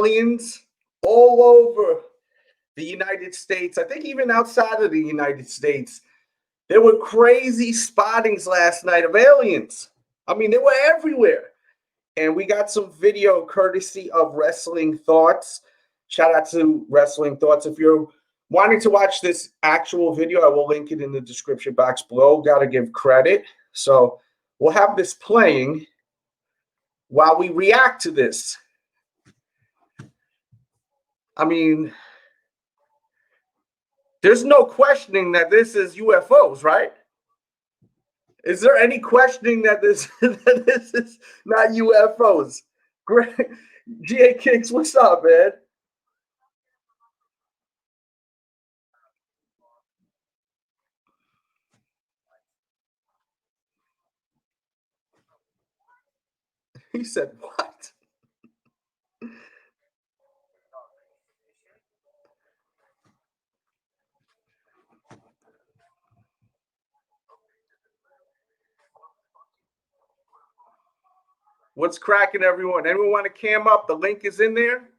aliens all over the United States. I think even outside of the United States. There were crazy spottings last night of aliens. I mean, they were everywhere. And we got some video courtesy of Wrestling Thoughts. Shout out to Wrestling Thoughts. If you're wanting to watch this actual video, I will link it in the description box below. Got to give credit. So we'll have this playing while we react to this. I mean, there's no questioning that this is UFOs, right? Is there any questioning that this is not UFOs? Great. GA Kicks, what's up, man? He said, what? What's cracking, everyone? Anyone want to cam up? The link is in there.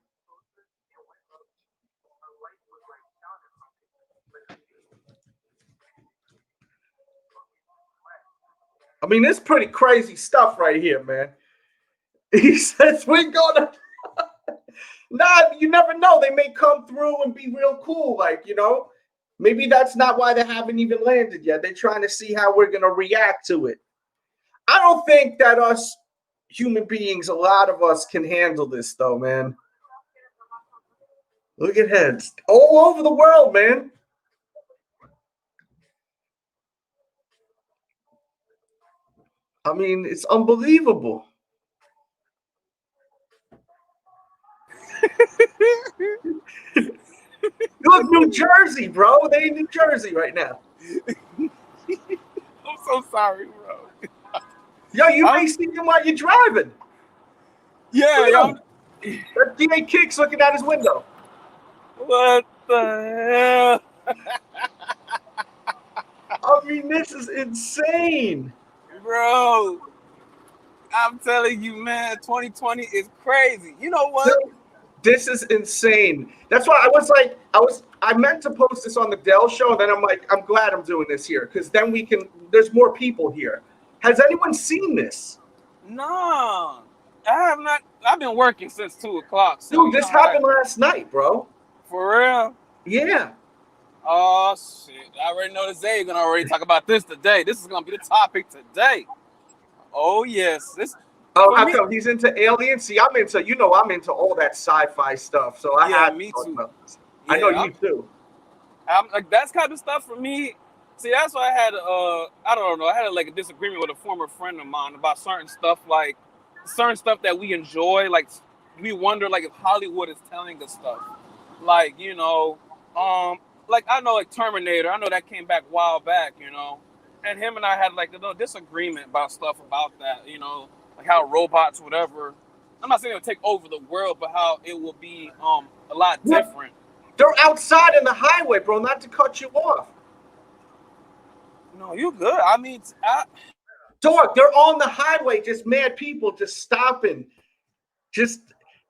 I mean, it's pretty crazy stuff right here, man. He says, we're gonna... Nah, you never know. They may come through and be real cool, like, you know. Maybe that's not why they haven't even landed yet. They're trying to see how we're going to react to it. I don't think that us human beings, a lot of us can handle this, though, man. Look at heads all over the world, man. I mean, it's unbelievable. Look, New Jersey, bro. They in New Jersey right now. I'm so sorry, bro. Yo, you may see him while you're driving. Yeah, yo. That DA Kicks looking out his window. What the hell? I mean, this is insane. Bro, I'm telling you, man, 2020 is crazy. You know what? This is insane. That's why I meant to post this on the Dell show, and then I'm like, I'm glad I'm doing this here, because then there's more people here. Has anyone seen this? No, I have not. I've been working since 2 o'clock. So dude, this happened last night, bro. For real? Yeah. Oh, shit. I already know this day. You're going to already talk about this today. This is going to be the topic today. Oh, yes. Oh, how come he's into aliens? See, I'm into all that sci-fi stuff. So me too. I know you too. I'm like, that's kind of stuff for me. See, that's why I had I don't know. I had like a disagreement with a former friend of mine about certain stuff that we enjoy. Like, we wonder like if Hollywood is telling us stuff. Like, you know, like I know like Terminator. I know that came back a while back, you know. And him and I had like a little disagreement about stuff about that, you know, like how robots, whatever. I'm not saying it would take over the world, but how it will be a lot different. They're outside in the highway, bro. Not to cut you off. No, you good. I mean, Dog, they're on the highway, just mad people, just stopping. This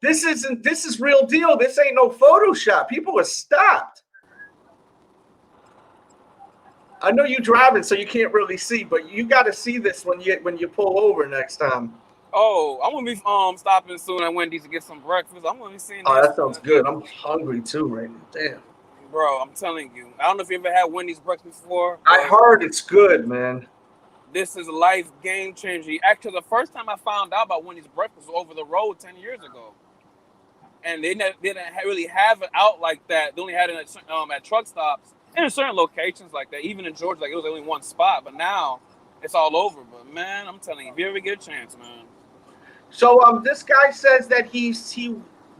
is real deal. This ain't no Photoshop. People are stopped. I know you're driving, so you can't really see, but you got to see this when you pull over next time. Oh, I'm gonna be stopping soon at Wendy's to get some breakfast. I'm gonna be seeing. Oh, that sounds good. I'm hungry too right now. Damn. Bro, I'm telling you. I don't know if you ever had Wendy's breakfast before. I heard it's good, man. This is life game changing. Actually, the first time I found out about Wendy's breakfast was over the road 10 years ago, and they didn't really have it out like that. They only had it at truck stops and in certain locations like that. Even in Georgia, like it was only one spot, but now it's all over. But man, I'm telling you, if you ever get a chance, man. So this guy says that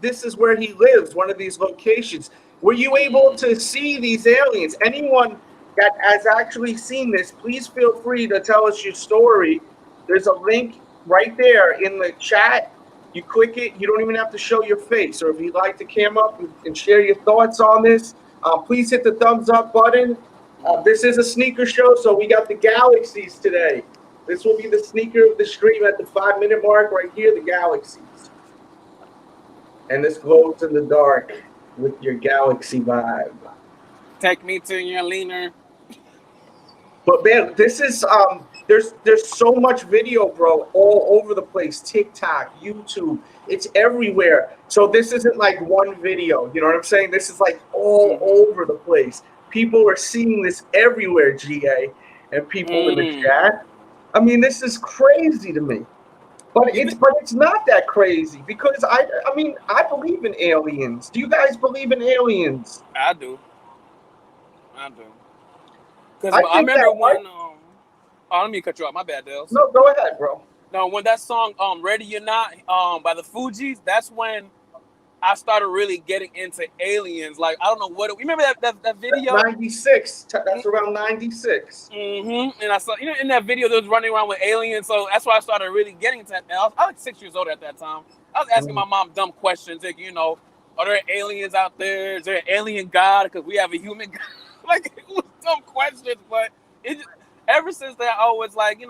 this is where he lives, one of these locations. Were you able to see these aliens? Anyone that has actually seen this, please feel free to tell us your story. There's a link right there in the chat. You click it. You don't even have to show your face. Or if you'd like to come up and share your thoughts on this, please hit the thumbs up button. This is a sneaker show, so we got the Galaxies today. This will be the sneaker of the stream at the 5-minute mark right here, the Galaxies. and this glows in the dark with your galaxy vibe. Take me to your leaner. But man, this is there's so much video, bro, all over the place. TikTok, YouTube, it's everywhere. So this isn't like one video. You know what I'm saying? This is like all over the place. People are seeing this everywhere, GA, and people in the chat. I mean, this is crazy to me. But it's not that crazy because I mean I believe in aliens. Do you guys believe in aliens? I do. Because I remember when oh, let me cut you off. My bad, Dels. No, go ahead, bro. No, when that song "Ready or Not" by the Fugees, that's when I started really getting into aliens. Like I don't know what. Remember that video? 96. That's around 96. Mm-hmm. And I saw in that video they was running around with aliens. So that's why I started really getting into that. I was like 6 years old at that time. I was asking my mom dumb questions like, are there aliens out there? Is there an alien god? Because we have a human god. Like it was dumb questions, but ever since that I was like,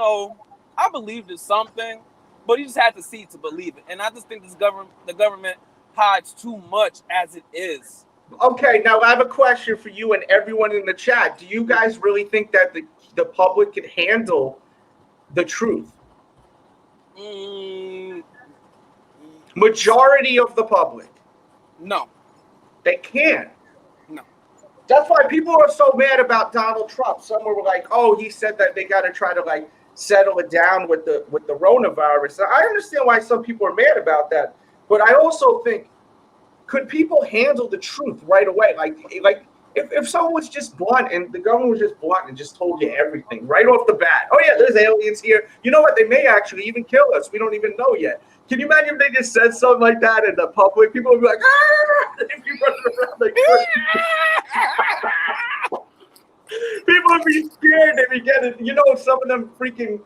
I believed in something, but you just had to see to believe it. And I just think the government hides too much as it is. Okay, now I have a question for you and everyone in the chat. Do you guys really think that the public can handle the truth? Majority of the public. No. They can't. No. That's why people are so mad about Donald Trump. Some were like, "Oh, he said that they got to try to like settle it down with the coronavirus." I understand why some people are mad about that, but I also think, could people handle the truth right away? Like if someone was just blunt and the government was just blunt and just told you everything right off the bat. Oh yeah, there's aliens here. You know what? They may actually even kill us. We don't even know yet. Can you imagine if they just said something like that in the public? People would be like, ah! They'd be running around like people would be scared. They'd be getting, some of them freaking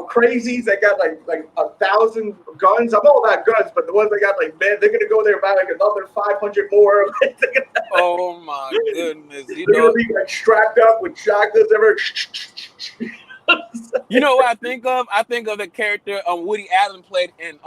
crazies that got like 1,000 guns. I'm all about guns, but the ones that got like, man, they're gonna go there and buy like another 500 more. Oh my goodness! They're gonna be like strapped up with shotguns. You know what I think of? I think of the character Woody Allen played in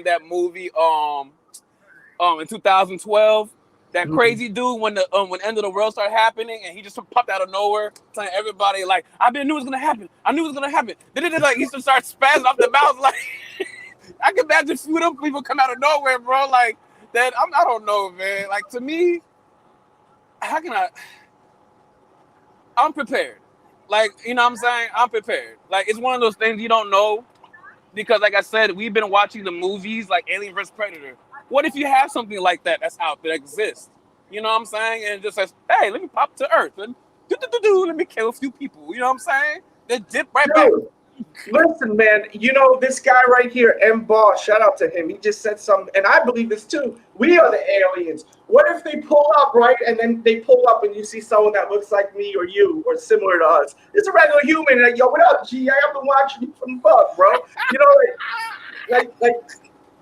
that movie in 2012. That crazy dude when the end of the world started happening and he just popped out of nowhere telling everybody like I knew it was gonna happen. I knew it was gonna happen. Then like he just started spazzing off the mouth like I can imagine a few of them people come out of nowhere, bro. Like that. I don't know, man. Like to me, how can I'm prepared. Like, you know what I'm saying? I'm prepared. Like, it's one of those things you don't know because, like I said, we've been watching the movies like Alien vs. Predator. What if you have something like that that's out there that exists? You know what I'm saying? And it just says, hey, let me pop to Earth and let me kill a few people. You know what I'm saying? Then dip right back. Listen, man, this guy right here, M. Ball, shout out to him. He just said something, and I believe this too. We are the aliens. What if they pull up, right? And then they pull up and you see someone that looks like me or you or similar to us. It's a regular human. Like, yo, what up, G? I've been watching you from above, bro. Like,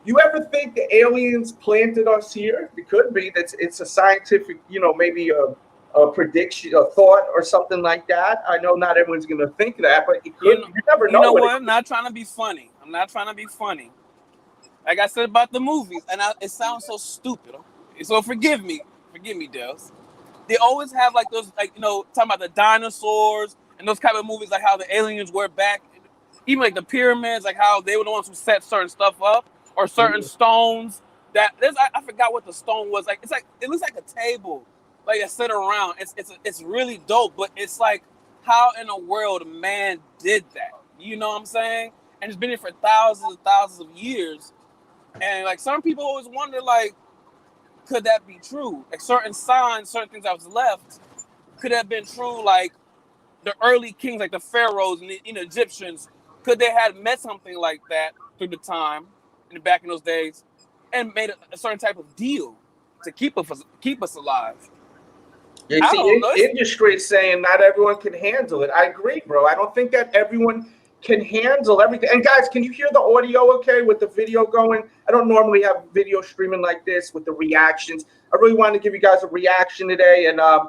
you ever think the aliens planted us here? It could be. It's a scientific, maybe a prediction, a thought, or something like that. I know not everyone's going to think that, but it could. You never know. You know what? I'm not trying to be funny. Like I said about the movies, and it sounds so stupid. So forgive me, Dels. They always have like those, like talking about the dinosaurs and those kind of movies, like how the aliens were back, even like the pyramids, like how they were the ones who set certain stuff up or certain stones. I forgot what the stone was. Like it looks like a table. Like I sit around, it's really dope, but it's like how in the world man did that? You know what I'm saying? And it's been here for thousands and thousands of years, and like some people always wonder, like, could that be true? Like certain signs, certain things that was left, could have been true? Like the early kings, like the pharaohs and the Egyptians, could they have met something like that through the time, back in those days, and made a certain type of deal to keep us alive? You see, industry is saying not everyone can handle it. I agree, bro. I don't think that everyone can handle everything. And guys, can you hear the audio okay with the video going? I don't normally have video streaming like this with the reactions. I really wanted to give you guys a reaction today. And I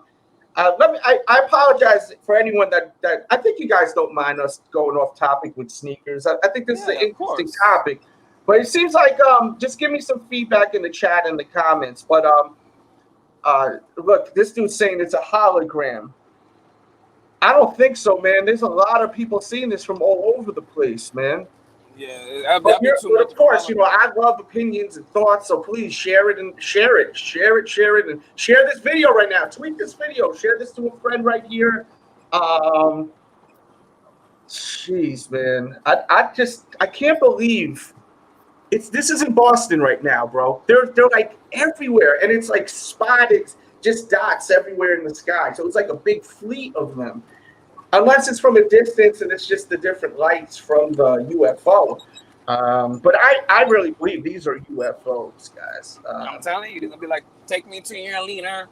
apologize for anyone that I think you guys don't mind us going off topic with sneakers. I think this is an interesting topic. But it seems like just give me some feedback in the chat and the comments. But look, this dude's saying it's a hologram. I don't think so, man. There's a lot of people seeing this from all over the place, man. Yeah, But, that'd be too much. of course, I love opinions and thoughts, so please share it and share it, and share this video right now. Tweet this video, share this to a friend right here. Jeez, man, I can't believe this is in Boston right now, bro. They're like everywhere, and it's like spotted, just dots everywhere in the sky. So it's like a big fleet of them. Unless it's from a distance and it's just the different lights from the UFO. But I really believe these are UFOs, guys. I'm telling you, they're gonna be like, take me to your leader.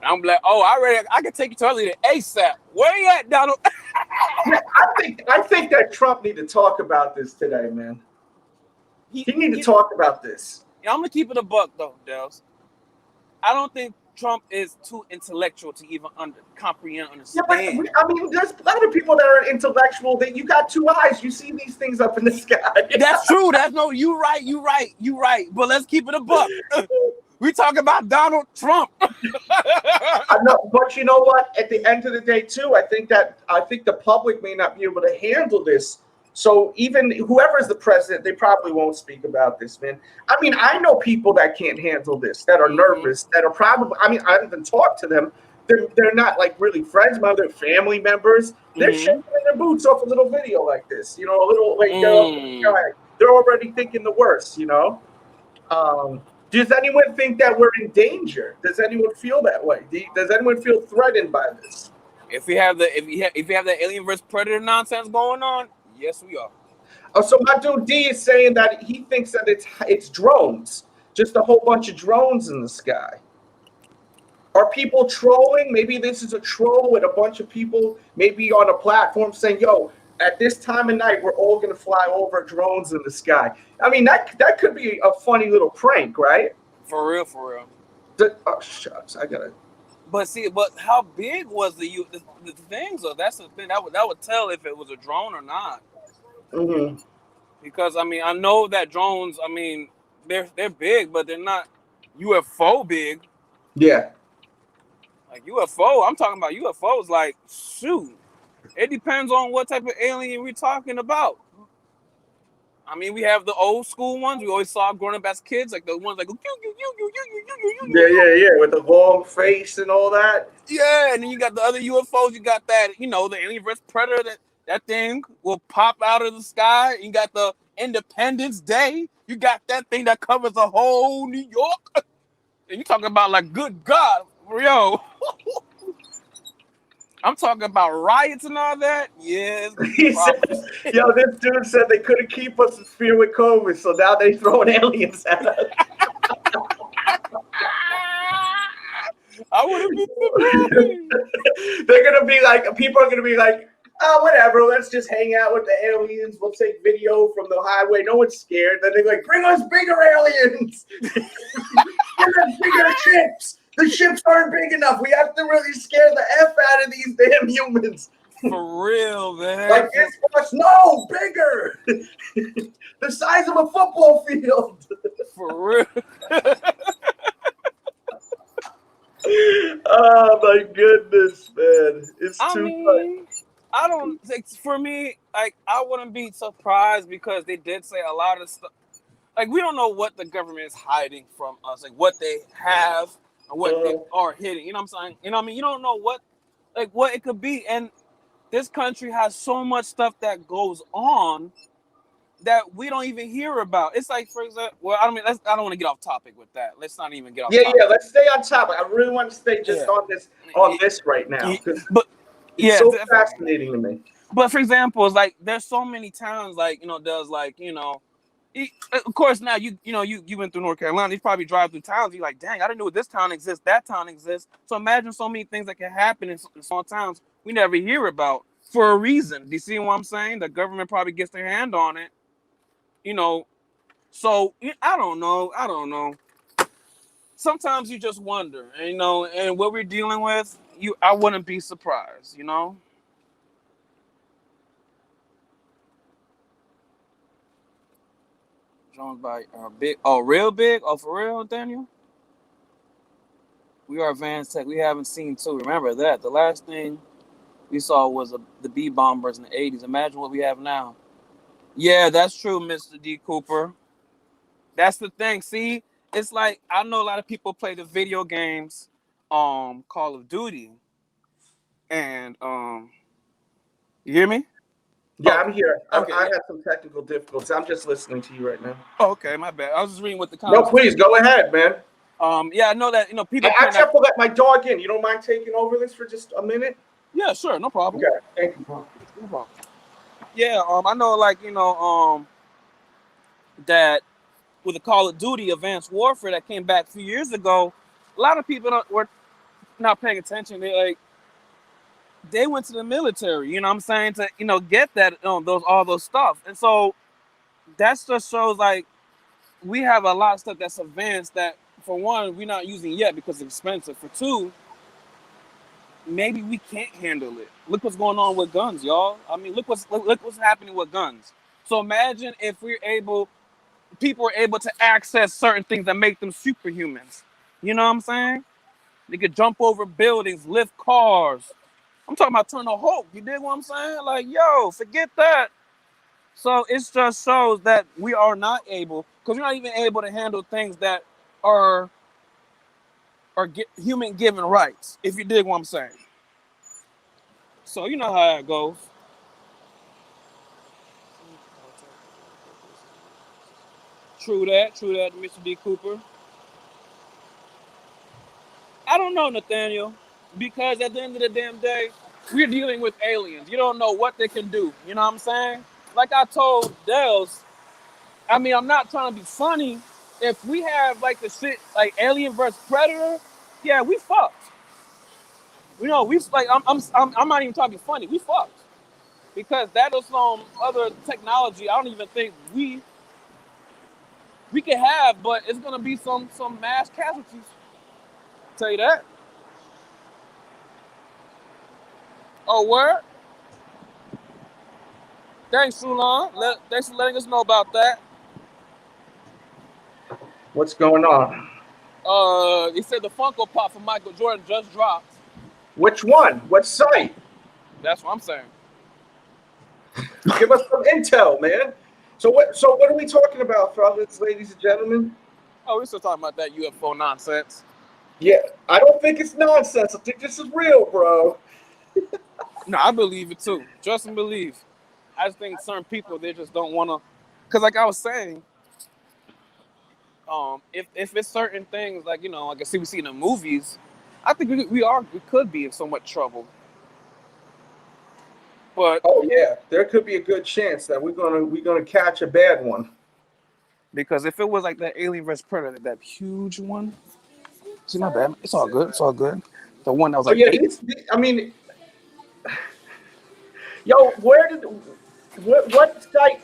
And I'm like, oh, I can take you to our leader ASAP. Where you at, Donald? Yeah, I think that Trump need to talk about this today, man. He need to talk about this. Yeah, I'm gonna keep it a buck though, Dels. I don't think Trump is too intellectual to even comprehend, understand. Yeah, but I mean, there's a lot of people that are intellectual. That you got two eyes, you see these things up in the sky. That's true. You right. But let's keep it a buck. We talk about Donald Trump. I know, but you know what? At the end of the day, too, I think the public may not be able to handle this. So even whoever is the president, they probably won't speak about this, man. I mean, I know people that can't handle this, that are nervous, that are probably. I mean, I haven't even talked to them. They're not like really friends, but they're family members. They're shaking their boots off a little video like this, a little like they're already thinking the worst, Does anyone think that we're in danger? Does anyone feel that way? Does anyone feel threatened by this? If we have the alien versus predator nonsense going on, yes, we are. Oh, so my dude D is saying that he thinks that it's drones, just a whole bunch of drones in the sky. Are people trolling? Maybe this is a troll with a bunch of people maybe on a platform saying, yo, at this time of night, we're all going to fly over drones in the sky. I mean, that could be a funny little prank, right? For real. Oh, shucks. I got to. But how big was the things? So that's the thing. That would tell if it was a drone or not. Mm-hmm. Because, I mean, I know that drones, I mean, they're big, but they're not UFO big. Yeah. Like UFO, I'm talking about UFOs. Like, shoot, it depends on what type of alien we're talking about. I mean, we have the old school ones we always saw growing up as kids, like the ones like yeah, with the long face and all that. Yeah, and then you got the other UFOs. You got that, the alien versus predator. That thing will pop out of the sky. You got the Independence Day. You got that thing that covers the whole New York. And you talking about like, good God, yo. I'm talking about riots and all that. Yeah. Yo, this dude said they couldn't keep us in fear with COVID, so now they throwing aliens at us. I wouldn't be surprised. They're gonna be like, people are gonna be like, oh, whatever, let's just hang out with the aliens. We'll take video from the highway. No one's scared. Then they're like, bring us bigger aliens. Bring us bigger ships. The ships aren't big enough. We have to really scare the F out of these damn humans. For real, man. Like this much? No, bigger. The size of a football field. For real. Oh my goodness, man. It's too funny. I don't think, for me, like, I wouldn't be surprised because they did say a lot of stuff. Like, we don't know what the government is hiding from us, like what they have and what they are hiding. You know what I'm saying? You know what I mean? You don't know what it could be. And this country has so much stuff that goes on that we don't even hear about. It's like, for example, well, I don't want to get off topic with that. Let's not even get off topic. Yeah, let's stay on topic. I really want to stay just on this right now. But it's so fascinating to me. But for example, it's like there's so many towns like, does like, of course now you went through North Carolina, you probably drive through towns, you're like, dang, I didn't know this town exists, that town exists. So imagine so many things that can happen in small towns we never hear about for a reason. Do you see what I'm saying? The government probably gets their hand on it. So I don't know. Sometimes you just wonder, and what we're dealing with, I wouldn't be surprised, Drones by big. Oh, real big? Oh, for real, Daniel? We are advanced tech. We haven't seen too. Remember that. The last thing we saw was the B bombers in the 80s. Imagine what we have now. Yeah, that's true, Mr. D. Cooper. That's the thing. See, it's like I know a lot of people play the video games, Call of Duty, and you hear me? Yeah, Okay. I'm here. Okay. I Yeah. had some technical difficulties. I'm just listening to you right now. Okay, my bad. I was just reading what the No, comments. please go ahead, man. Yeah, I know that people playing Actually, I that. have to let my dog in. You don't mind taking over this for just a minute? Yeah, sure, no problem. Okay, thank you. No problem. Yeah, I know, like that with the Call of Duty Advanced Warfare that came back a few years ago, a lot of people were not paying attention. They went to the military, you know what I'm saying, to get that all those stuff. And so that just shows like we have a lot of stuff that's advanced that for one we're not using yet because it's expensive. For two, maybe we can't handle it. Look what's going on with guns, y'all. I mean, look what's happening with guns. So imagine if people are able to access certain things that make them superhumans. You know what I'm saying? They could jump over buildings, lift cars. I'm talking about turn a Hulk. You dig what I'm saying? Like, yo, forget that. So it just shows that we are not able, because we're not even able to handle things that are human given rights, if you dig what I'm saying. So you know how it goes. True that, Mr. D. Cooper. I don't know, Nathaniel, because at the end of the damn day, we're dealing with aliens. You don't know what they can do. You know what I'm saying? Like I told Dels, I mean, I'm not trying to be funny. If we have like the shit like Alien versus Predator, yeah, we fucked. You know, we like I'm not even trying to be funny. We fucked because that is some other technology. I don't even think we can have, but it's gonna be some mass casualties. Tell you that. Oh, word. Thanks, Sulan. Thanks for letting us know about that. What's going on? He said the Funko Pop for Michael Jordan just dropped. Which one? What site? That's what I'm saying. Give us some intel, man. So what are we talking about, fellas, ladies and gentlemen? Oh, we're still talking about that UFO nonsense. Yeah, I don't think it's nonsense. I think this is real, bro. No, I believe it too. Trust and believe. I just think certain people they just don't want to, because like I was saying, if it's certain things like like I see we see in the movies, I think we could be in so much trouble. But Oh yeah, there could be a good chance that we're gonna catch a bad one. because if it was like that Alien vs Predator, that huge one, see my bad, it's all good, it's all good. The one that was Oh like yeah, eight. I mean, yo, what site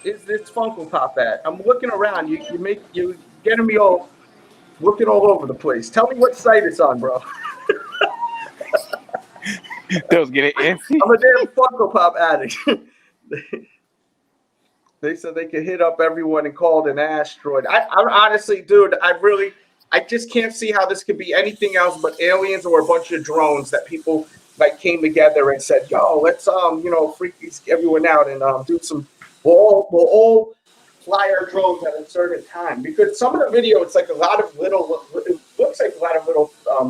is this Funko Pop at? I'm looking around. You getting me all looking all over the place. Tell me what site it's on, bro. They was getting antsy. I'm a damn Funko Pop addict. They said they could hit up everyone and call it an asteroid. I honestly, dude, I just can't see how this could be anything else but aliens or a bunch of drones that people like came together and said, "Yo, let's freak everyone out and do some. We'll all fly our drones at a certain time." Because some of the video, it's like a lot of little. It looks like a lot of little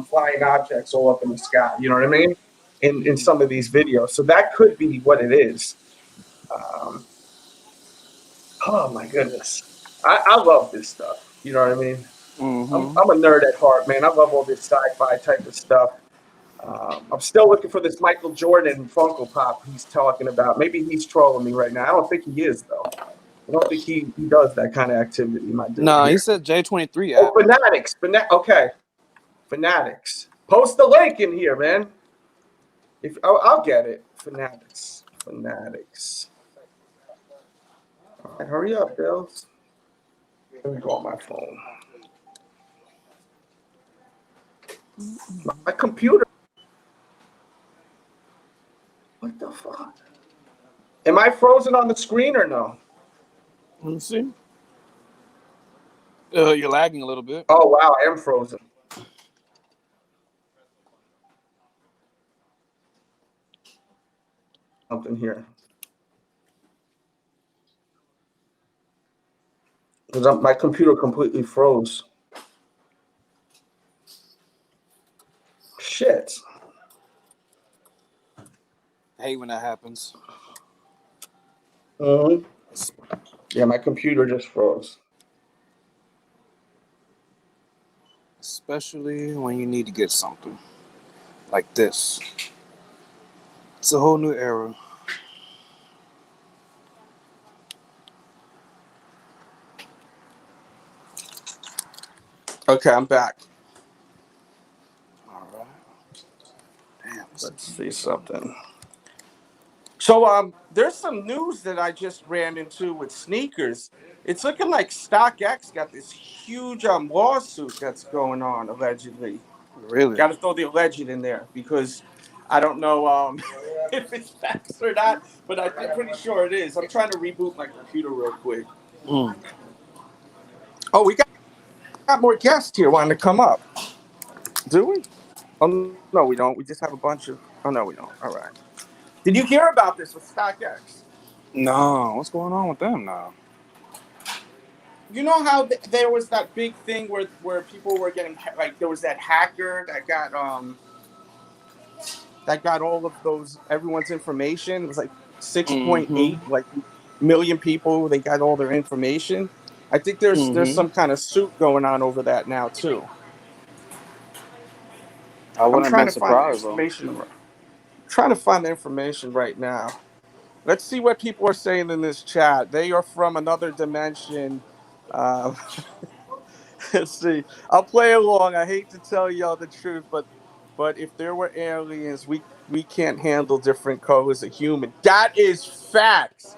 flying objects all up in the sky. You know what I mean? In some of these videos, so that could be what it is. Oh my goodness. I love this stuff. You know what I mean? Mm-hmm. I'm a nerd at heart, man. I love all this sci-fi type of stuff. I'm still looking for this Michael Jordan Funko Pop he's talking about. Maybe he's trolling me right now. I don't think he is, though. I don't think he does that kind of activity, my dude. No, he said J23 Oh, Fanatics. Okay. Fanatics. Post the link in here, man. I'll get it. Fanatics. All right, hurry up, Bills. Let me go on my phone. My computer. What the fuck? Am I frozen on the screen or no? Let me see. You're lagging a little bit. Oh wow, I am frozen. Something here. Because my computer completely froze. Shit. I hate when that happens. Mm-hmm. Yeah, my computer just froze. Especially when you need to get something like this. It's a whole new era. Okay, I'm back. All right. Damn. Let's see something. So there's some news that I just ran into with sneakers. It's looking like StockX got this huge lawsuit that's going on allegedly. Really? Got to throw the alleged in there because I don't know if it's facts or not, but I'm pretty sure it is. I'm trying to reboot my computer real quick. Mm. Oh, we got more guests here wanting to come up. Do we? Oh no, we don't. We just have a bunch of. Oh no, we don't. All right. Did you hear about this with StockX? No, what's going on with them now? You know how there was that big thing where people were getting like there was that hacker that got all of those everyone's information. It was like 6.8 like million people. They got all their information. I think there's some kind of suit going on over that now too. I I'm wouldn't have trying been to find the surprised though. information. Trying to find the information right now. Let's see what people are saying in this chat. They are from another dimension. Uh, let's see. I'll play along. I hate to tell y'all the truth, but if there were aliens, we can't handle different colors of human. That is facts.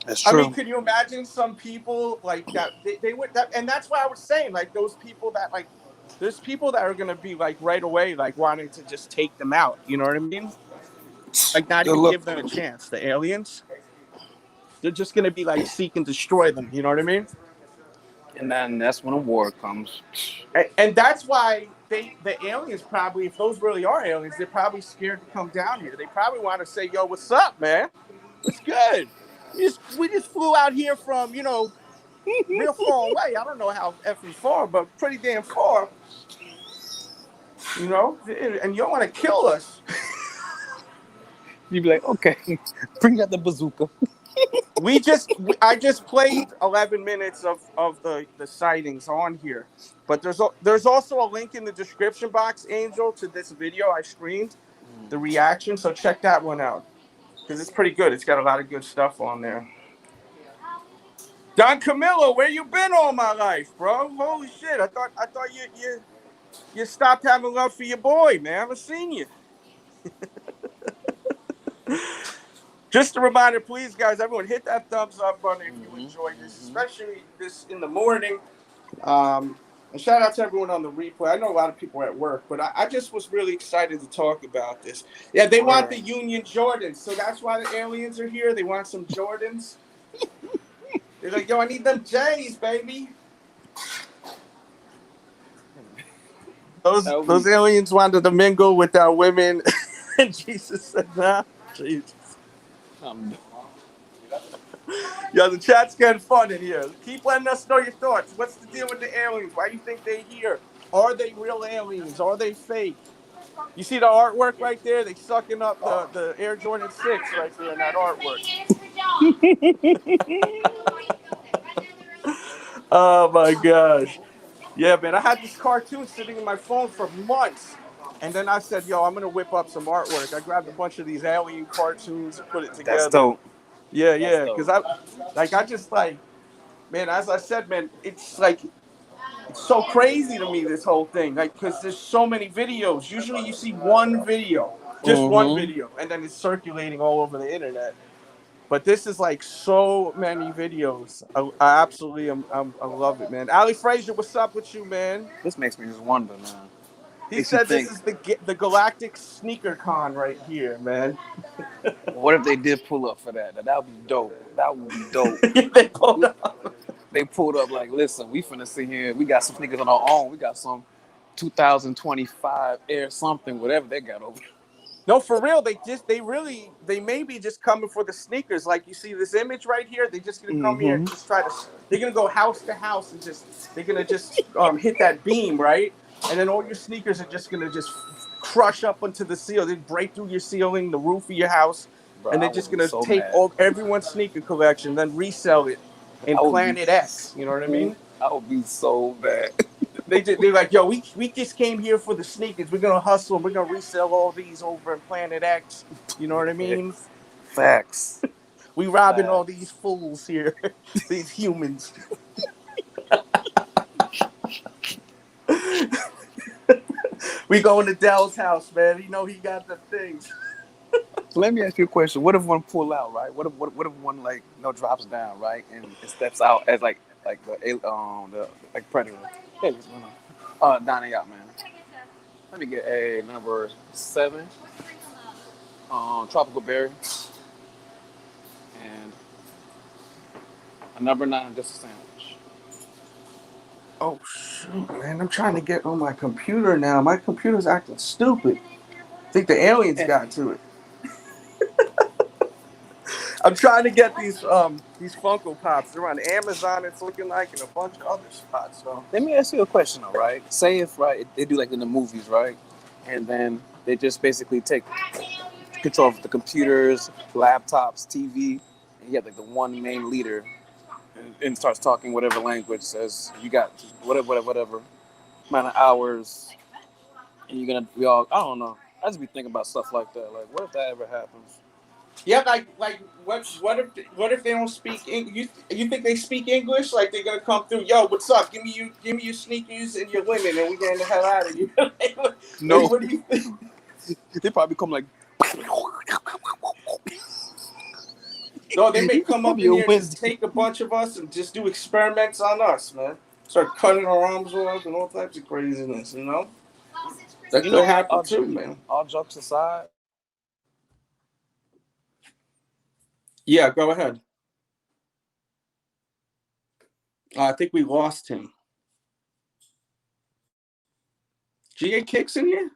That's I mean, true. could you imagine some people like that? They would that, and that's why I was saying like those people that like. There's people that are gonna be like right away like wanting to just take them out. You know what I mean? Like not Good even luck. give them a chance. The aliens, they're just gonna be like seek and destroy them. You know what I mean? And then that's when a war comes. And that's why the aliens probably, if those really are aliens, they're probably scared to come down here. They probably want to say, "Yo, what's up, man? What's good? We just flew out here from real far away. I don't know how effing far, but pretty damn far. And you don't want to kill us." You'd be like, okay, bring out the bazooka. I just played 11 minutes of the sightings on here, but there's also a link in the description box, Angel, to this video I streamed, the reaction. So check that one out because it's pretty good. It's got a lot of good stuff on there. Don Camillo, where you been all my life, bro? Holy shit! I thought you stopped having love for your boy, man. I haven't seen you. Just a reminder, please, guys, everyone, hit that thumbs up button if you enjoyed this, especially this in the morning. And shout out to everyone on the replay. I know a lot of people are at work, but I just was really excited to talk about this. Yeah, they want the Union Jordans, so that's why the aliens are here. They want some Jordans. They're like, yo, I need them J's, baby. Those aliens wanted to mingle with our women, and Jesus said, "Nah, Jesus." Yo, the chat's getting fun in here. Keep letting us know your thoughts. What's the deal with the aliens? Why do you think they're here? Are they real aliens? Are they fake? You see the artwork right there? They sucking up the Air Jordan 6 right there in that artwork. Oh my gosh. Yeah, man. I had this cartoon sitting in my phone for months. And then I said, yo, I'm going to whip up some artwork. I grabbed a bunch of these alien cartoons and put it together. That's dope. Yeah, yeah. Because I just like, man, as I said, man, it's like, it's so crazy to me, this whole thing. Like, because there's so many videos. Usually you see one video, just one video, and then it's circulating all over the internet. But this is like so many videos. I absolutely I love it, man. Ali Frazier, what's up with you, man? This makes me just wonder, man. He said this is the Galactic Sneaker Con right here, man. What if they did pull up for that? That would be dope. That would be dope. They pulled up. They pulled up like, listen, we finna sit here. We got some sneakers on our own. We got some 2025 Air something, whatever they got over. No, for real. They may be just coming for the sneakers. Like you see this image right here. They're just gonna come here and just try to. They're gonna go house to house and they're gonna just hit that beam, right? And then all your sneakers are just gonna just crush up onto the ceiling. They break through your ceiling, the roof of your house, Bro, and I they're would just be gonna so take mad. everyone's sneaker collection, then resell it in I would be Planet X. You know what I mean? I would be so bad. They're like, yo, we just came here for the sneakers. We're gonna hustle and we're gonna resell all these over in Planet X. You know what I mean? Facts. We robbing all these fools here, these humans. We going to Dell's house, man. You know he got the things. So let me ask you a question. What if one pull out, right? What if one like drops down, right, and it steps out as like the like predator? Hey, what's going on? Dining out, man. Let me get a number 7, tropical berry, and a number 9, just a sandwich. Oh shoot, man! I'm trying to get on my computer now. My computer's acting stupid. I think the aliens got to it. I'm trying to get these Funko Pops. They're on Amazon. It's looking like, and a bunch of other spots. So Let me ask you a question, all right? Say if they do like in the movies, right, and then they just basically take control of the computers, laptops, TV, and you have like the one main leader, and starts talking whatever language, says you got whatever amount of hours, and you're gonna be all, I don't know. I just be thinking about stuff like that. Like, what if that ever happens? yeah, like what if they don't speak English? You think they speak English? Like they're gonna come through? Yo, what's up? Give me your sneakers and your linen, and we getting the hell out of here. No, What do you think? they probably come like. No, they may come up Be in a here and just wizard. take a bunch of us and just do experiments on us, man. Start cutting our arms off and all types of craziness, you know? That could happen too, man. All jokes aside, Yeah, go ahead. I think we lost him. GA Kicks in here?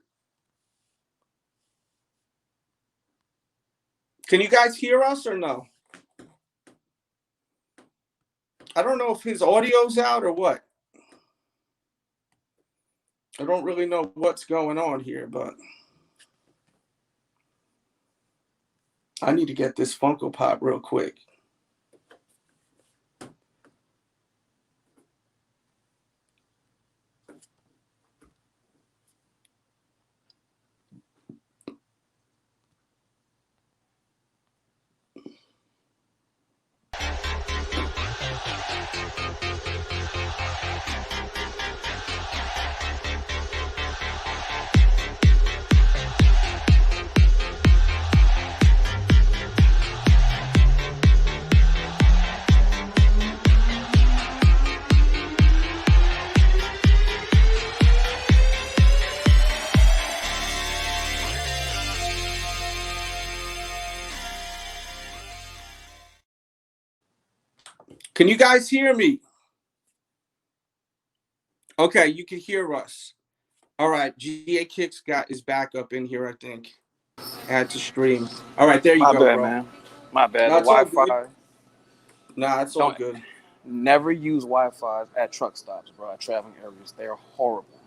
Can you guys hear us or no? I don't know if his audio's out or what. I don't really know what's going on here, but I need to get this Funko Pop real quick. Can you guys hear me? Okay, you can hear us. All right, GA Kicks is back up in here, I think. Add to stream. All right, there you my go, bad, bro. man. My bad. No, The it's all good. Wi-Fi. Nah, it's all Don't good. never use Wi-Fi at truck stops, bro. At traveling areas, they're horrible.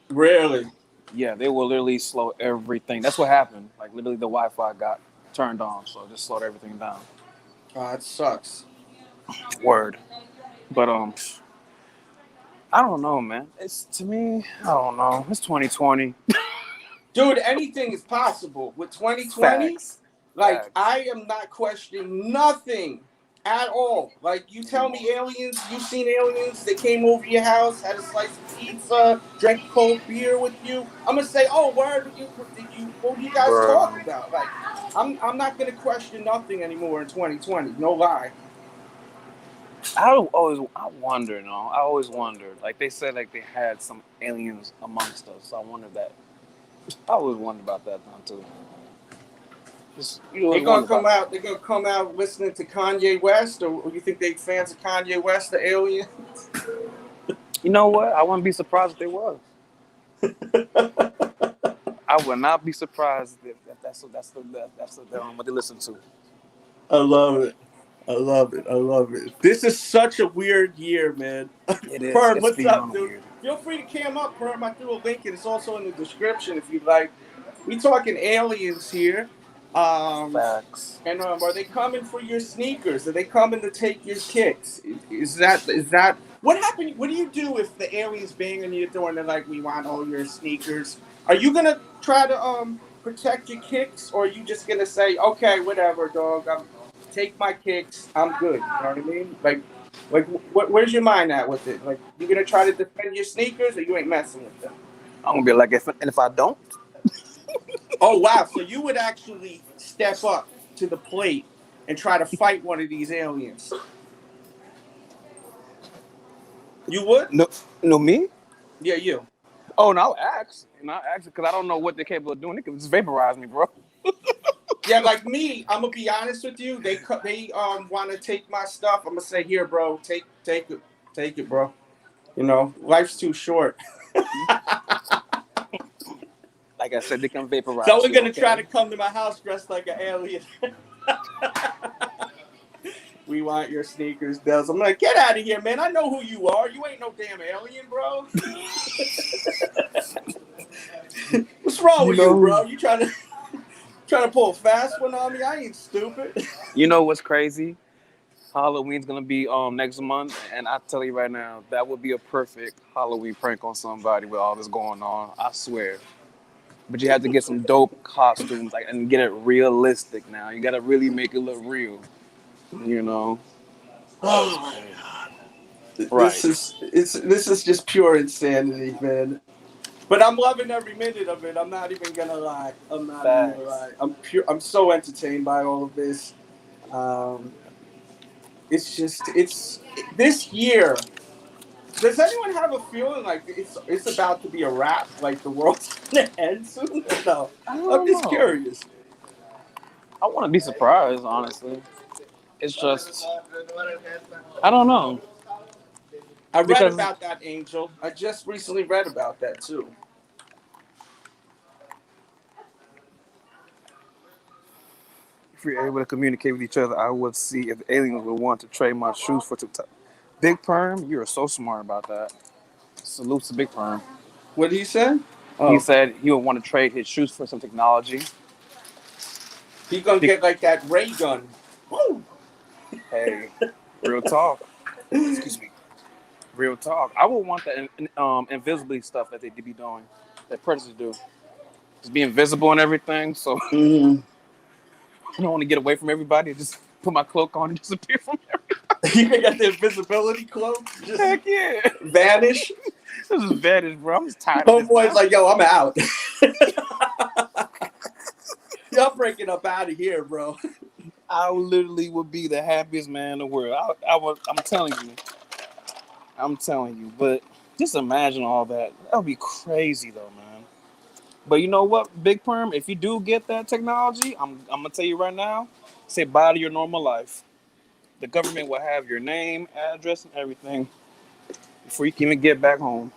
Really? Yeah, they will literally slow everything. That's what happened. Like literally, the Wi-Fi got turned on, so it just slowed everything down. It sucks. Word. But I don't know, man. It's to me, I don't know. It's 2020. Dude, anything is possible. With 2020, Facts. like, Facts. I am not questioning nothing at all. Like, you tell me aliens, you've seen aliens, they came over your house, had a slice of pizza, drank a cold beer with you. I'm going to say, oh, word, what do you guys talk about? Like, I'm not going to question nothing anymore in 2020. No lie. I wonder, no. I always wondered. Like they said, like they had some aliens amongst us. So I wondered that. I always wondered about that now too. They're gonna come out. They're gonna come out listening to Kanye West, or you think they fans of Kanye West, the alien? You know what? I wouldn't be surprised if they was. I would not be surprised if that's what they listen to. I love it. I love it. I love it. This is such a weird year, man. It is. Perm, It's what's up, beyond dude? weird. Feel free to cam up, Perm. I threw a link, and it's also in the description if you'd like. We talking aliens here. Facts. And are they coming for your sneakers? Are they coming to take your kicks? Is that what happened? What do you do if the aliens bang on your door and they're like, "We want all your sneakers"? Are you gonna try to protect your kicks, or are you just gonna say, "Okay, whatever, dog. Take my kicks. I'm good." You know what I mean? Like, where's your mind at with it? Like, you gonna try to defend your sneakers, or you ain't messing with them? I'm gonna be like, if I don't. Oh wow! So you would actually step up to the plate and try to fight one of these aliens? You would? No, me? Yeah, you. Oh, no, I'll ask. Because I don't know what they're capable of doing. They can just vaporize me, bro. Yeah, like me. I'm gonna be honest with you. They want to take my stuff. I'm gonna say, here, bro. Take it, bro. You know, life's too short. Like I said, they can vaporize. So we're gonna try to come to my house dressed like an alien. We want your sneakers, Delz. I'm like, get out of here, man. I know who you are. You ain't no damn alien, bro. What's wrong with you, bro? You trying to pull a fast one on me? I ain't stupid. You know what's crazy? Halloween's gonna be next month, and I tell you right now, that would be a perfect Halloween prank on somebody with all this going on. I swear. But you have to get some dope costumes, like, and get it realistic. Now you gotta really make it look real. You know. Oh my god. Right. This is just pure insanity, man. But I'm loving every minute of it. I'm not even gonna lie. I'm not even gonna lie. I'm so entertained by all of this. It's this year. Does anyone have a feeling like it's about to be a wrap? Like the world's gonna end soon? No, I'm just curious. I want to be surprised, honestly. It's just, I don't know. I read about that, Angel. I just recently read about that too. If we're able to communicate with each other, I would see if aliens would want to trade my shoes for TikTok. Big Perm, you are so smart about that. Salute to Big Perm. What did he say? He said he would want to trade his shoes for some technology. He's gonna get like that ray gun. Woo! Hey, real talk. Excuse me. Real talk. I would want that invisibly stuff that they be doing, that predators do. Just be invisible and everything. So I don't want to get away from everybody. Just put my cloak on and disappear from everybody. You can get the invisibility cloak. Just heck yeah. Vanish. This is vanish, bro. I'm just tired of this. Homeboy's like, yo, I'm out. Y'all breaking up out of here, bro. I literally would be the happiest man in the world. I'm telling you. But just imagine all that. That would be crazy, though, man. But you know what, Big Perm? If you do get that technology, I'm gonna tell you right now. Say bye to your normal life. The government will have your name, address, and everything before you can even get back home.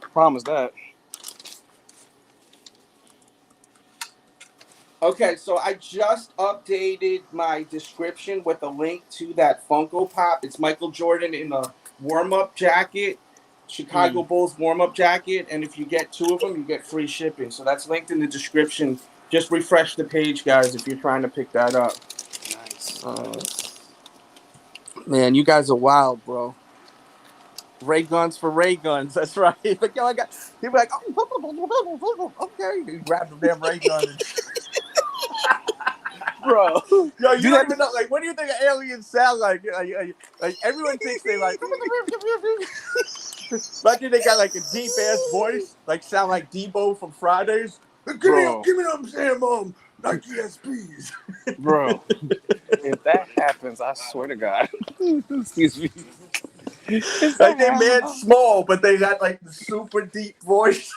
Promise that. Okay, so I just updated my description with a link to that Funko Pop. It's Michael Jordan in a warm-up jacket, Chicago Bulls warm-up jacket, and if you get 2 of them, you get free shipping. So that's linked in the description. Just refresh the page, guys, if you're trying to pick that up. Nice. Man, you guys are wild, bro. Ray guns for ray guns. That's right. But yo, he'd be like, oh, okay. He grabbed the damn ray gun. Bro, yo, you don't even know. Like, what do you think aliens sound like? Like everyone thinks they like. Lucky they got like a deep ass voice, like sound like Debo from Fridays. Give me them Sam Nike SPs. Bro, if that happens, I swear to God. Excuse me. Like they're mad small, but they got like the super deep voice.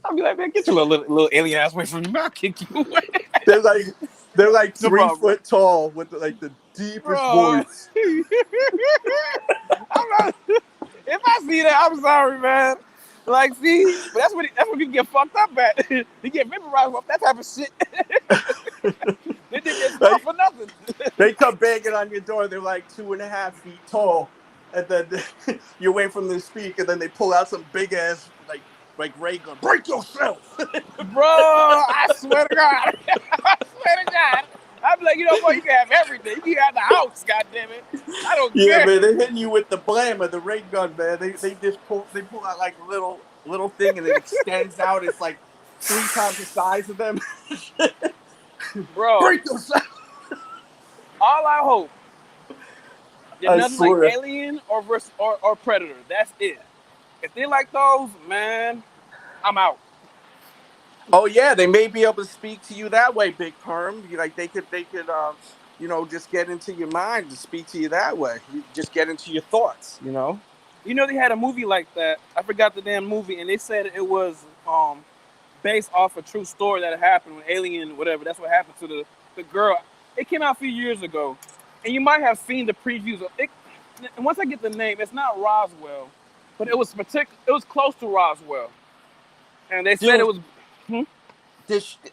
I'll be like, man, get your little alien ass away from me. I'll kick you away. They're like No 3 problem, foot tall with like the deepest bro. voice. I'm not, if I see that, I'm sorry, man. Like, see, but that's when people get fucked up at. They get vaporized off that type of shit. They think it's Like, tough for nothing. they come banging on your door. They're like 2.5 feet tall, and then you wait for them to speak, and then they pull out some big ass like ray gun. Break yourself, Bro. I swear to God. I swear to God. I'd be like, you know what? You can have everything. You can have the house. God damn it. I don't Yeah, care. man, they're hitting you with the blammer, the ray gun, man. They just pull out like a little thing, and it extends out. It's like 3 times the size of them. Bro. Break yourself. All I hope. There's I nothing swear. like Alien or Predator. That's it. If they like those, man, I'm out. Oh yeah, they may be able to speak to you that way, Big Perm. Like they could just get into your mind to speak to you that way. You just get into your thoughts, You know, they had a movie like that. I forgot the damn movie, and they said it was based off a true story that happened with Alien, whatever. That's what happened to the girl. It came out a few years ago, and you might have seen the previews of it. And once I get the name, it's not Roswell, but it was close to Roswell, and they said it was.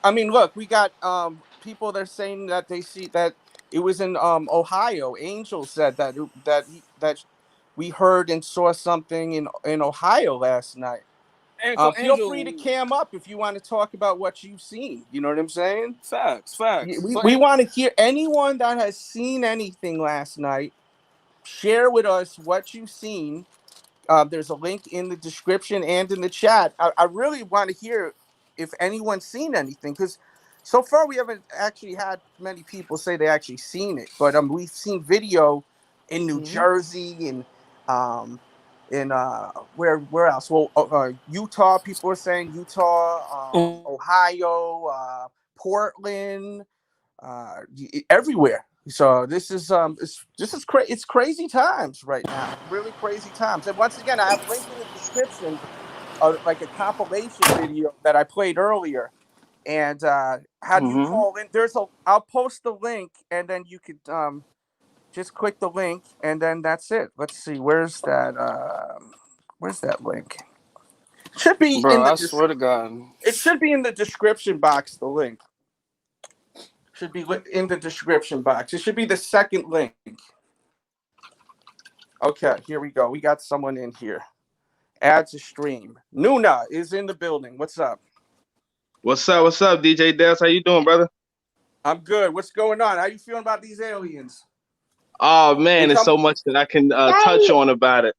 I mean, look, we got people that are saying that they see that it was in Ohio. Angel said that we heard and saw something in Ohio last night. And so Feel free to cam up if you want to talk about what you've seen. You know what I'm saying? Facts. We want to hear anyone that has seen anything last night. Share with us what you've seen. There's a link in the description and in the chat. I really want to hear if anyone's seen anything, because so far we haven't actually had many people say they actually seen it. But we've seen video in New Jersey and where else? Well, Utah. People are saying Utah, Ohio, Portland, everywhere. So this is it's crazy times right now, really crazy times. And once again, I have a link in the description of like a compilation video that I played earlier. And how do you call in? I'll post the link, and then you could just click the link, and then that's it. Let's see, where's that link? It should be I swear to God. It should be in the description box, the link. Should be in the description box. It should be the second link. Okay, here we go. We got someone in here. Add to stream. Nuna is in the building. What's up? What's up, DJ DELZ? How you doing, brother? I'm good. What's going on? How you feeling about these aliens? Oh man, there's so much that I can touch on about it.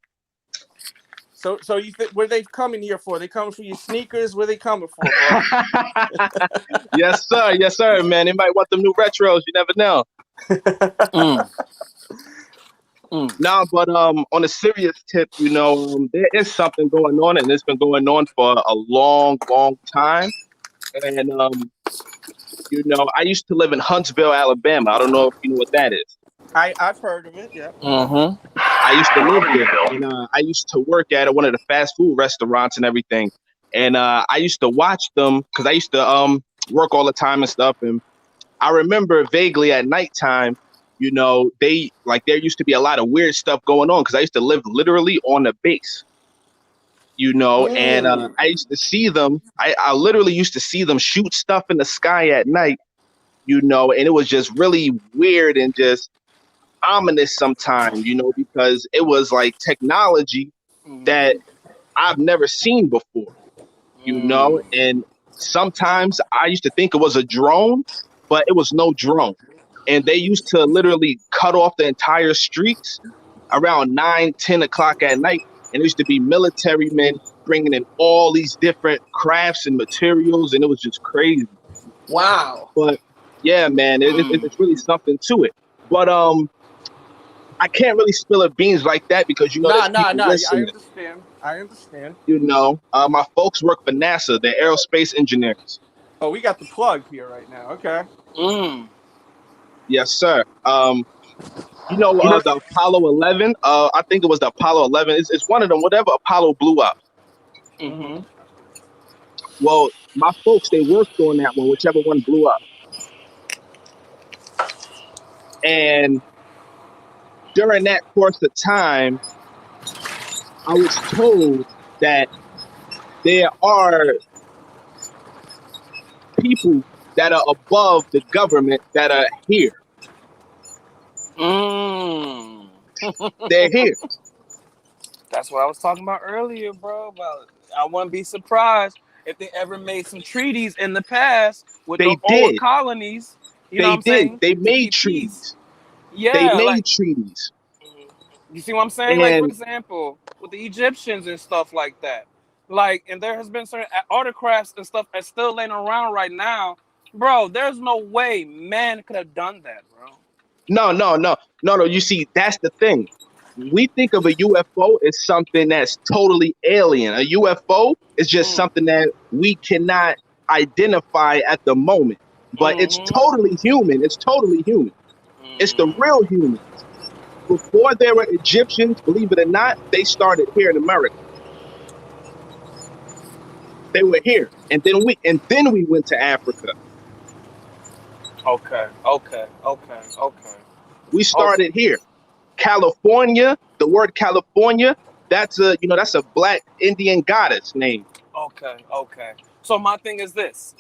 So you think where they coming here for? They coming for your sneakers? Where they coming for, bro? Yes, sir, man. They might want them new retros. You never know. No, but on a serious tip, there is something going on, and it's been going on for a long, long time. And I used to live in Huntsville, Alabama. I don't know if you know what that is. I've heard of it. Yeah. I used to live there, and I used to work at one of the fast food restaurants and everything. And I used to watch them because I used to work all the time and stuff. And I remember vaguely at nighttime, there used to be a lot of weird stuff going on because I used to live literally on the base, and I used to see them. I literally used to see them shoot stuff in the sky at night, and it was just really weird and just ominous sometimes, because it was like technology that I've never seen before, and sometimes I used to think it was a drone, but it was no drone. And they used to literally cut off the entire streets around 9, 10 o'clock at night. And there used to be military men bringing in all these different crafts and materials, and it was just crazy. Wow. But yeah, man, it's really something to it. But I can't really spill the beans like that because I understand. My folks work for NASA. They're aerospace engineers. Oh, we got the plug here right now. Okay. Yes, sir. The Apollo 11. I think it was the Apollo 11. It's one of them. Whatever Apollo blew up. Well, my folks, they worked on that one, whichever one blew up. And during that course of time, I was told that there are people that are above the government that are here. Mm. They're here. That's what I was talking about earlier, bro. About I wouldn't be surprised if they ever made some treaties in the past with the They old did. colonies. You know what They I'm did. saying? They To made keep peace. treaties. They Yeah, like made treaties. you see what I'm saying? Like for And example, with the Egyptians and stuff like that. Like, and there has been certain artifacts and stuff that's still laying around right now, bro. There's no way man could have done that, bro. no. You see, that's the thing. We think of a UFO as something that's totally alien. A UFO is just Mm. something that we cannot identify at the moment, but it's Mm-hmm. totally human. It's totally human. It's the Mm. real humans. Before there were Egyptians, believe it or not, they started here in America. They were here, and then we went to Africa. Okay. We Okay. started here. California, the word California, that's a black Indian goddess name. Okay. So my thing is this.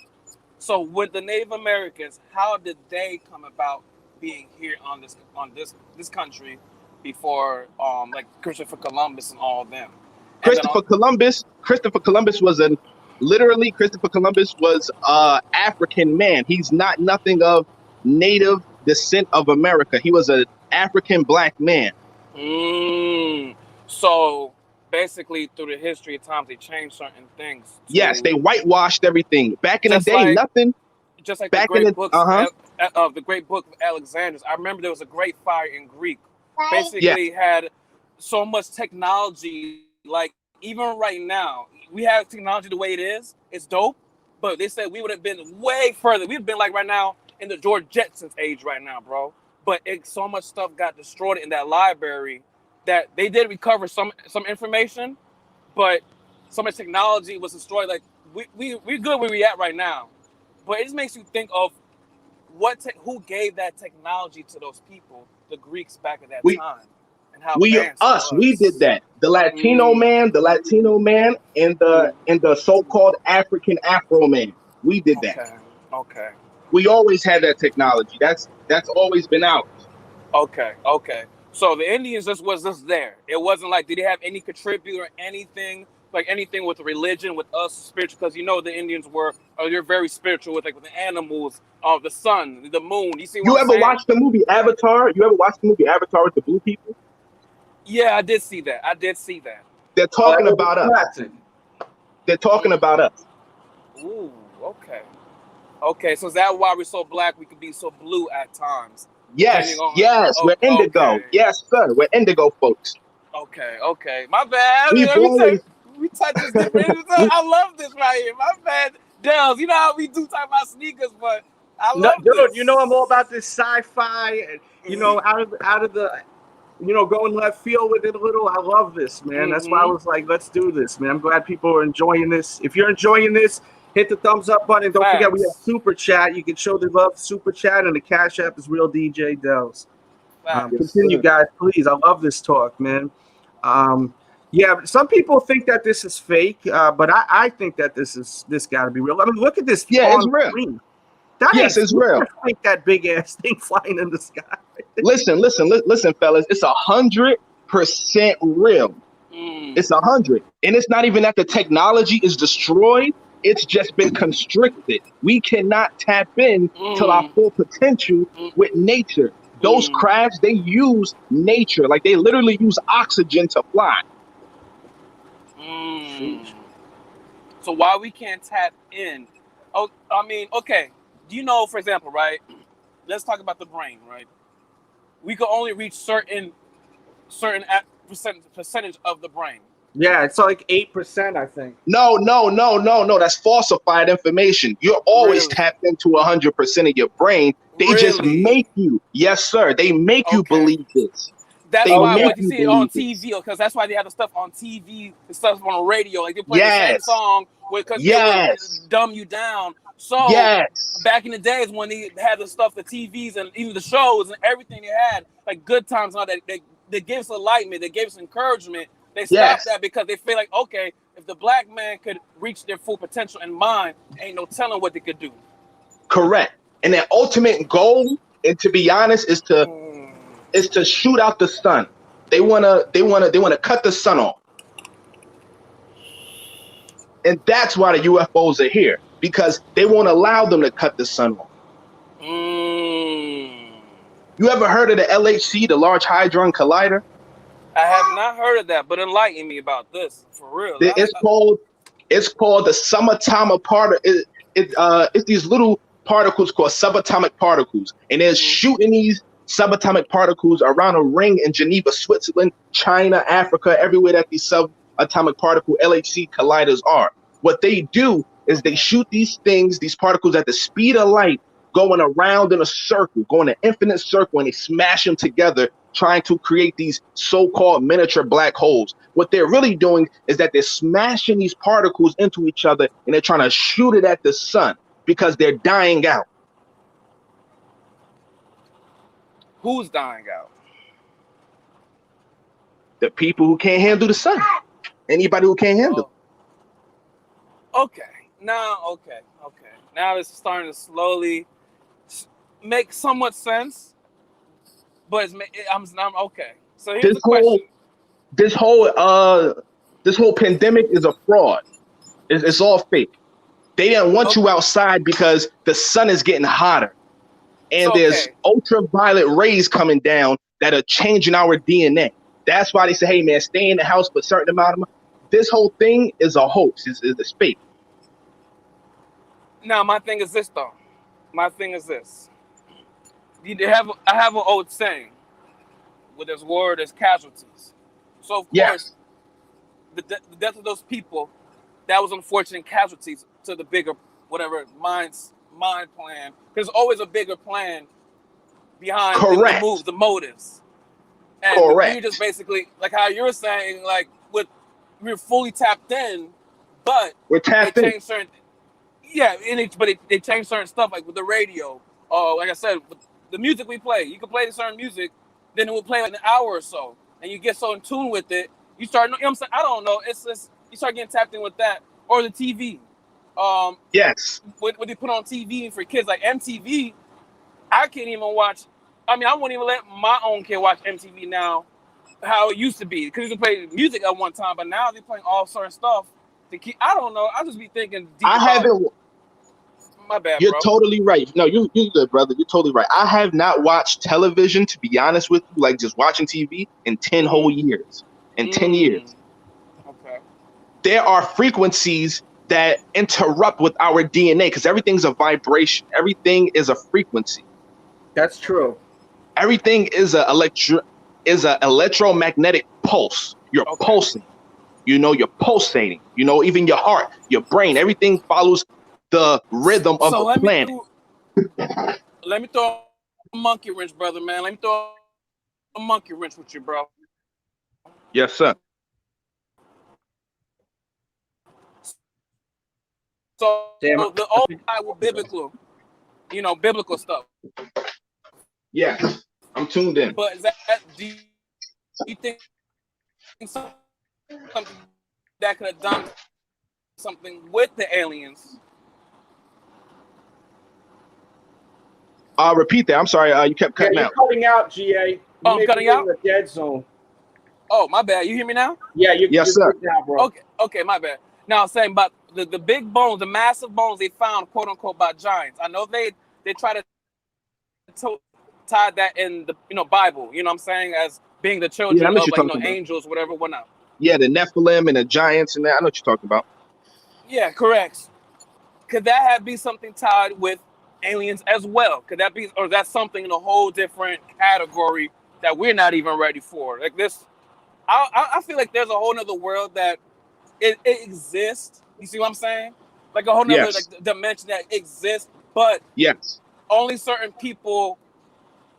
So with the Native Americans, how did they come about being here on this country before like Christopher Columbus and all of them? And then on Christopher Columbus was Christopher Columbus was African man. He's not nothing of native descent of America. He was an African black man. so basically through the history of times they changed certain things Yes, they to whitewashed everything. Back in the just day, like nothing. just like the Back in great the books of the great book of Alexander. I remember there was a great fire in Greek. yeah. Basically had so much technology. Like even right now, we have technology the way it is. It's dope. But they said we would have been way further. We've been like right now in the George Jetsons age right now, bro. But so much stuff got destroyed in that library that they did recover some information, but so much technology was destroyed. Like we good where we at right now. But it just makes you think of who gave that technology to those people, the Greeks back at that We time, and how we advanced it us we did was. that. The Latino man, and Mm. the so-called African Afro man. We did that. Okay. We always had that technology. That's always been ours. Okay. So the Indians was just there. It wasn't like did they have any contribute or anything like anything with religion with us spiritual? Because the Indians they're very spiritual with with the animals, the sun, the moon. You see what You I'm ever saying? watched the movie Avatar? You ever watched the movie Avatar with the blue people? Yeah, I did see that. They're Oh, that talking was about us. classic. They're talking about us. Ooh, okay. So is that why we're so black? We could be so blue at times, depending Yes, on. yes, we're indigo. Okay. Yes, sir, we're indigo folks. Okay. My bad. We've always We touch this different. I love this right here. My bad, Dells. You know how we do talk about sneakers, but I No, love dude, this. you know I'm all about this sci-fi. Out of the going left field with it a little. I love this, man. That's why I was like, let's do this, man. I'm glad people are enjoying this. If you're enjoying this, hit the thumbs up button. Don't forget we have Facts. super chat. You can show the love super chat, and the Cash App is RealDJDELZ. Facts. Continue, guys, please. I love this talk, man. Yeah, some people think that this is fake, but I think that this got to be real. I mean, look at this it's on real. screen. That Yes, ain't it's real. think that big ass thing flying in the sky. Listen, fellas. It's 100% real. It's 100, and it's not even that the technology is destroyed. It's just been constricted. We cannot tap in to our full potential with nature. Those crabs, they use nature, like they literally use oxygen to fly. So why we can't tap in? Oh, I mean, okay. Do you know, for example, right? Let's talk about the brain, right? We can only reach certain percentage of the brain. Yeah, it's like 8%, I think. No. That's falsified information. You're always tapped into 100% of your brain. They just make you. Yes, sir. They make you believe this. That's why what you see on TV, because that's why they have the stuff on TV, the stuff on the radio. Like they play the same song because they would Yes. dumb you down. So Yes. back in the days when they had the stuff, the TVs and even the shows and everything they had, like Good Times and all that, they gave us enlightenment, they gave us encouragement. They stopped Yes. that because they feel like, okay, if the black man could reach their full potential in mind, ain't no telling what they could do. Correct. And their ultimate goal, and to be honest, is to shoot out the sun. They wanna cut the sun off. And that's why the UFOs are here, because they won't allow them to cut the sun off. You ever heard of the LHC, the Large Hadron Collider? I have not heard of that, but enlighten me about this for real. It's called the subatomic particle. It's these little particles called subatomic particles, and they're shooting these subatomic particles around a ring in Geneva, Switzerland, China, Africa, everywhere that these subatomic particle LHC colliders are. What they do is they shoot these particles at the speed of light, going around in a circle, going an infinite circle, and they smash them together, trying to create these so-called miniature black holes. What they're really doing is that they're smashing these particles into each other, and they're trying to shoot it at the sun because they're dying out. Who's dying out? The people who can't handle the sun. Anybody who can't handle it. Okay. Now it's starting to slowly make somewhat sense, but I'm okay. So here's the question. This whole pandemic is a fraud. It's all fake. They didn't want you outside because the sun is getting hotter, and there's ultraviolet rays coming down that are changing our DNA. That's why they say, hey man, stay in the house for a certain amount of months. This whole thing is a hoax. It's fake. Now my thing is this though. I have an old saying: where there's war, there's casualties. So of course, the death of those people, that was unfortunate casualties to the bigger whatever mind plan. There's always a bigger plan behind the moves, the motives. And we just basically, like how you were saying, like we're fully tapped in, but we're tapped in. They change certain stuff, like with the radio. Like I said, with the music we play, you can play certain music, then it will play like an hour or so, and you get so in tune with it, you start. You know what I'm saying? I don't know. It's just you start getting tapped in with that, or the TV. Yes. What they put on TV for kids, like MTV, I can't even watch. I mean, I won't even let my own kid watch MTV now, how it used to be, because you can play music at one time, but now they're playing all certain stuff. I don't know. I just be thinking. My bad. You're bro. Totally right. No, you're good, brother. You're totally right. I have not watched television, to be honest with you, like just watching TV in 10 whole years. In 10 years. Okay. There are frequencies that interrupt with our DNA because everything's a vibration. Everything is a frequency. That's true. Everything is an electromagnetic pulse. You're pulsing. You know, you're pulsating. You know, even your heart, your brain, everything follows the rhythm of the planet. Let me throw a monkey wrench, brother, man. Let me throw a monkey wrench with you, bro. Yes, sir. So the old guy with biblical stuff. Yes, I'm tuned in. But do you think something that could have done something with the aliens? Repeat that. I'm sorry. You kept cutting out. You're cutting out, GA. I'm cutting out? In the dead zone. Oh, my bad. You hear me now? Yeah, yes, sir. Now, bro. Okay, my bad. Now I'm saying about the big bones, the massive bones they found, quote unquote, by giants. I know they try to tie that in the Bible. You know what I'm saying, as being the children of angels, whatever, whatnot. Yeah, the Nephilim and the giants and that. I know what you're talking about. Yeah, correct. Could that be something tied with aliens as well? Could that be, or that's something in a whole different category that we're not even ready for? Like this, I feel like there's a whole nother world that it exists. You see what I'm saying? Like a whole nother dimension that exists, but only certain people,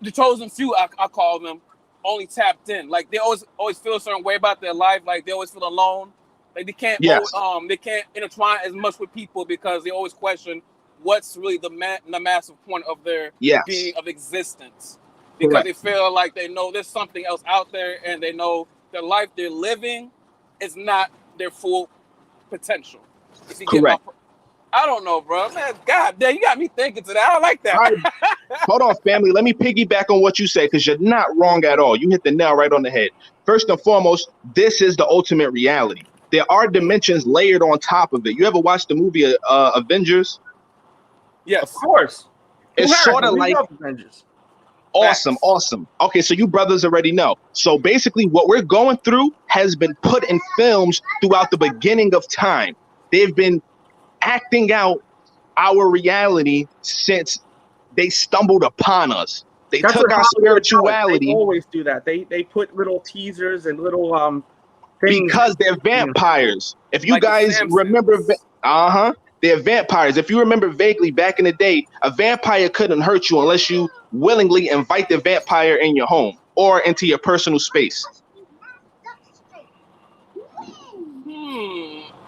the chosen few, I call them, only tapped in. Like they always feel a certain way about their life. Like they always feel alone. Like Yes. they can't intertwine as much with people because they always question what's really the massive point of their being Yes. of existence, because they Correct. feel like they know there's something else out there, and they know the life they're living is not their full potential. If you get my, Correct. I don't know, bro. Man, God damn, you got me thinking today. I don't like that. All right. Hold on, family. Let me piggyback on what you say because you're not wrong at all. You hit the nail right on the head. First and foremost, this is the ultimate reality. There are dimensions layered on top of it. You ever watched the movie Avengers? Yes. Of course. It's sort of We like love Avengers. awesome, Facts. awesome. Okay, so you brothers already know. So basically, what we're going through has been put in films throughout the beginning of time. They've been acting out our reality since they stumbled upon us. They That's took what our Hollywood does. They spirituality always do that. They put little teasers and little things. because they're You know. vampires. If you Like the guys remember, Simpsons. they're vampires. If you remember vaguely back in the day, a vampire couldn't hurt you unless you willingly invite the vampire in your home or into your personal space.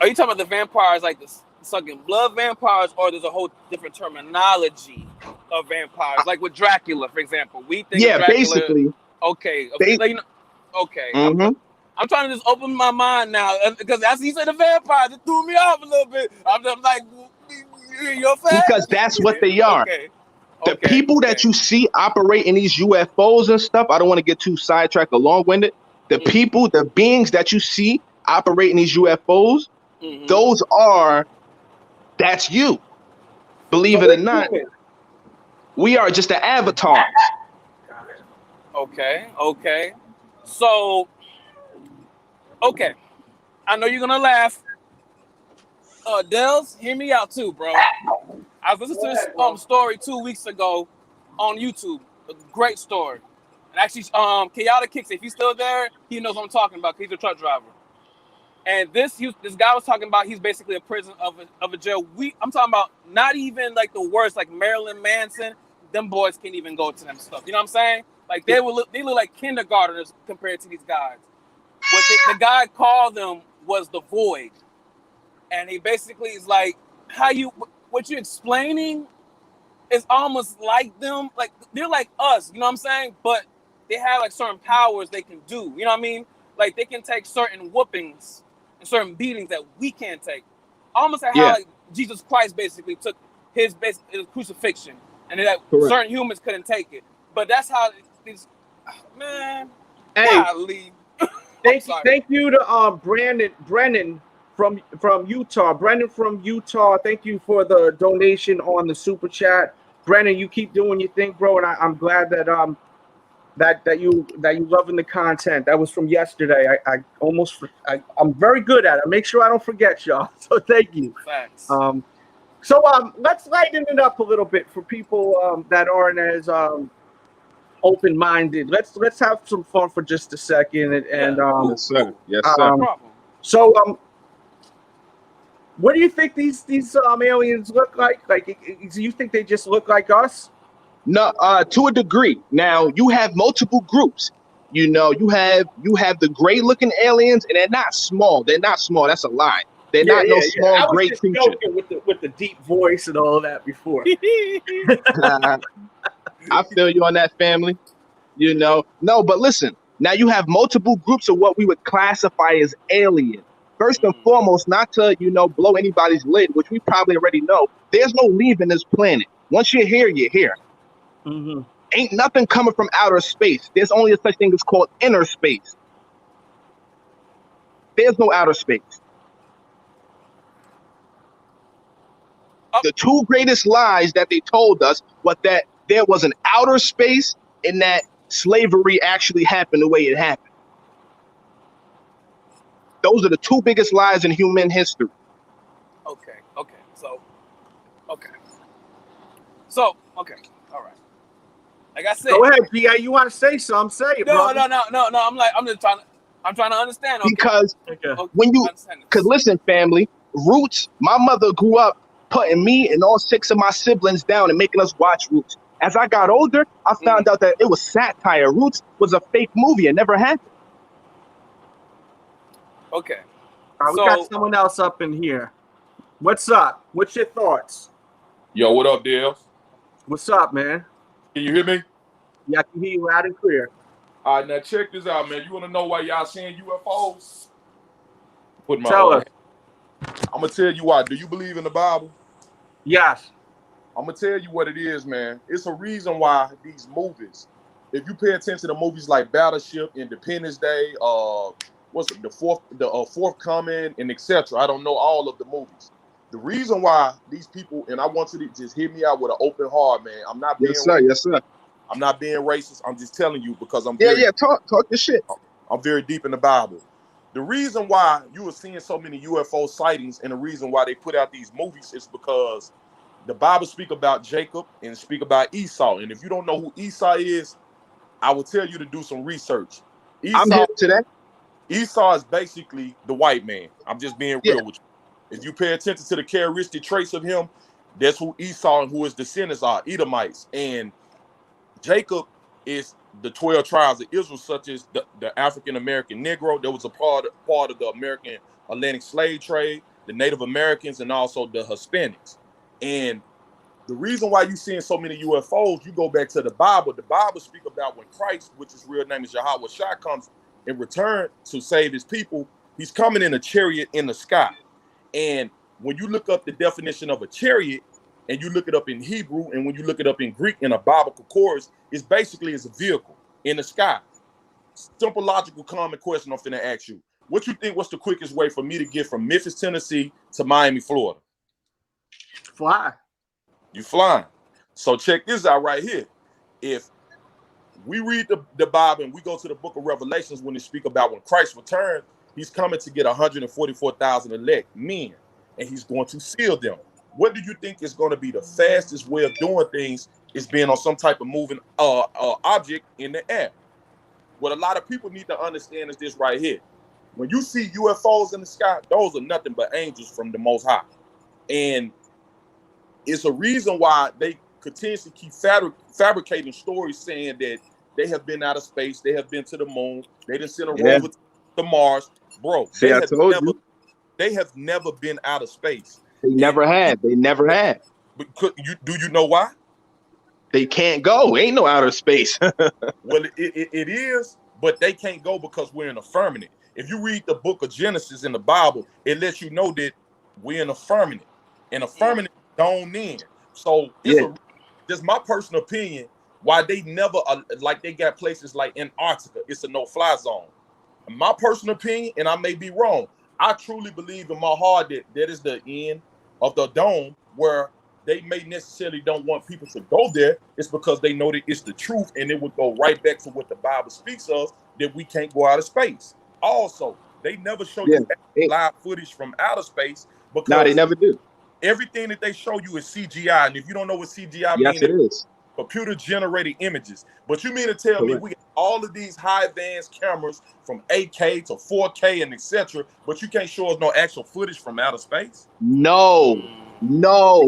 Are you talking about the vampires, like the sucking blood vampires, or there's a whole different terminology of vampires? Like with Dracula, for example, we think of Yeah, Dracula. basically. Okay, like, okay. Mhm. I'm trying to just open my mind now because as he said the vampires, it threw me off a little bit. I'm just like, you're fat? Because that's what they are. Okay. The people that you see operate in these UFOs and stuff, I don't want to get too sidetracked or long-winded. The people, the beings that you see operate in these UFOs, that's you. Believe it or not, we are just the avatars. Okay. So, okay. I know you're gonna laugh. Dels, hear me out too, bro. I was listening to this story 2 weeks ago on YouTube. A great story. And actually, Chaotic Kicks, if he's still there, he knows what I'm talking about. He's a truck driver. And this guy was talking about he's basically a prison of a jail. I'm talking about not even like the worst, like Marilyn Manson. Them boys can't even go to them stuff. You know what I'm saying? Like they look like kindergartners compared to these guys. What the guy called them was the void. And he basically is like, what you're explaining is almost like them. Like they're like us, you know what I'm saying? But they have like certain powers they can do. You know what I mean? Like they can take certain whoopings and certain beatings that we can't take. Almost like how like Jesus Christ basically took his crucifixion, and that certain humans couldn't take it. But that's how these man. Hey, golly. Thank you to Brennan from Utah. Brennan from Utah, thank you for the donation on the super chat. Brennan, you keep doing your thing, bro, and I'm glad that that you loving the content. That was from yesterday. I'm very good at it. I make sure I don't forget y'all. So thank you. Facts. So let's lighten it up a little bit for people that aren't as open-minded. Let's have some fun for just a second. And yes, sir. Yes, sir. So what do you think these aliens look like? Like, do you think they just look like us? No, to a degree. Now you have multiple groups. You know, you have the gray-looking aliens, and they're not small. They're not small. That's a lie. They're not no small gray creature. With the deep voice and all that before. I feel you on that, family. You know, no, but listen. Now you have multiple groups of what we would classify as alien. First and foremost, not to blow anybody's lid, which we probably already know. There's no leaving this planet. Once you're here, you're here. Mm-hmm. Ain't nothing coming from outer space. There's only a such thing as called inner space. There's no outer space. The two greatest lies that they told us was that there was an outer space and that slavery actually happened the way it happened. Those are the two biggest lies in human history. Okay. All right. Like I said, go ahead, G.I. You want to say something? Say it, no. brother. No. I'm trying to understand. Okay. Because listen, family, Roots. My mother grew up putting me and all 6 of my siblings down and making us watch Roots. As I got older, I found out that it was satire. Roots was a fake movie. It never happened. Okay. We got someone else up in here. What's up? What's your thoughts? Yo, what up, Dale? What's up, man? Can you hear me? Yeah, I can hear you loud and clear. All right, now check this out, man. You want to know why y'all seeing UFOs? Put my Tell us. I'm gonna tell you why. Do you believe in the Bible? Yes. I'm gonna tell you what it is, man. It's a reason why these movies. If you pay attention to movies like Battleship, Independence Day, what's it, the Forthcoming, and etc. I don't know all of the movies. The reason why these people, and I want you to just hear me out with an open heart, man. I'm not being racist. Yes, sir. I'm not being racist. I'm just telling you because I'm Talk your shit. I'm very deep in the Bible. The reason why you are seeing so many UFO sightings and the reason why they put out these movies is because the Bible speak about Jacob and speak about Esau. And if you don't know who Esau is, I will tell you to do some research. I'm here today. Esau is basically the white man. I'm just being real with you. If you pay attention to the characteristic traits of him, that's who Esau and who his descendants are, Edomites. And Jacob is the 12 tribes of Israel, such as the African-American Negro. That was a part of the American Atlantic slave trade, the Native Americans, and also the Hispanics. And the reason why you're seeing so many UFOs, you go back to the Bible. The Bible speak about when Christ, which his real name is Yahweh Shai, comes in return to save his people. He's coming in a chariot in the sky. And when you look up the definition of a chariot, and you look it up in Hebrew, and when you look it up in Greek in a Bible chorus, it's basically a vehicle in the sky. Simple, logical, common question I'm finna ask you. What you think, what's the quickest way for me to get from Memphis, Tennessee to Miami, Florida? Fly. You flying. So check this out right here. If we read the Bible and we go to the book of Revelations when they speak about when Christ returned, he's coming to get 144,000 elect men, and he's going to seal them. What do you think is going to be the fastest way of doing things is being on some type of moving object in the air? What a lot of people need to understand is this right here. When you see UFOs in the sky, those are nothing but angels from the Most High. And it's a reason why they continuously keep fabricating stories saying that they have been out of space, they have been to the moon, they didn't send a rover to Mars. Bro, See, I told you. They have never been out of space. They never had. They never had. But do you know why? They can't go. Ain't no outer space. Well, it is, but they can't go because we're in a firmament. If you read the book of Genesis in the Bible, it lets you know that we're in a firmament. And a firmament don't end. So it's just my personal opinion why they never like they got places like Antarctica. It's a no-fly zone. In my personal opinion, and I may be wrong, I truly believe in my heart that that is the end of the dome where they may necessarily don't want people to go there. It's because they know that it's the truth, and it would go right back to what the Bible speaks of, that we can't go out of space. Also, they never show you live footage from outer space because they never do. Everything that they show you is CGI, and if you don't know what CGI means, it is computer generated images. But you mean to tell me we got all of these high advanced cameras from 8K to 4K and etc., but you can't show us no actual footage from outer space? No,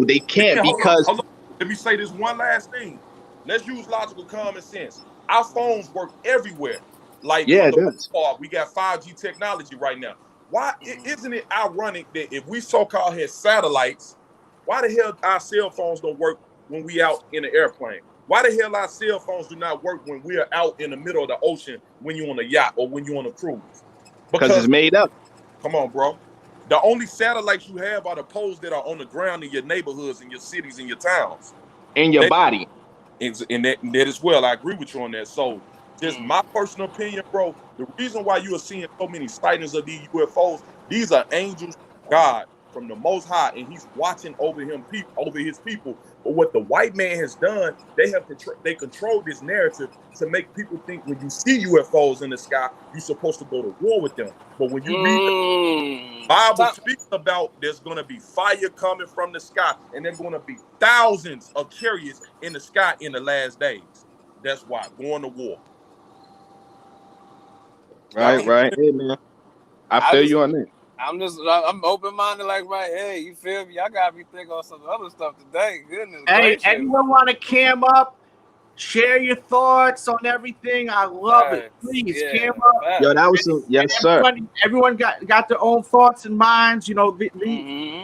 they can't because hold on. Let me say this one last thing. Let's use logical common sense. Our phones work everywhere. Like for the most part, we got 5G technology right now. Why isn't it ironic that if we so-called had satellites, why the hell our cell phones don't work when we out in an airplane? Why the hell our cell phones do not work when we are out in the middle of the ocean when you're on a yacht or when you're on a cruise? Because it's made up. Come on, bro. The only satellites you have are the poles that are on the ground in your neighborhoods, in your cities, in your towns. In your body. And that as well. I agree with you on that. So just my personal opinion, bro, the reason why you are seeing so many sightings of these UFOs, these are angels of God from the Most High, and he's watching over his people. But what the white man has done, they control this narrative to make people think when you see UFOs in the sky, you're supposed to go to war with them. But when you read the Bible speaks about there's going to be fire coming from the sky, and there's going to be thousands of chariots in the sky in the last days. That's why going to war. Right. Hey, man. I feel you on that. I'm open-minded like right here. You feel me? I gotta be thinking on some other stuff today. Goodness Hey, gracious. anyone want to cam up Share your thoughts on everything. I love it. Please, camera. Yo, that was some, yes, sir. Everyone got their own thoughts and minds. You know,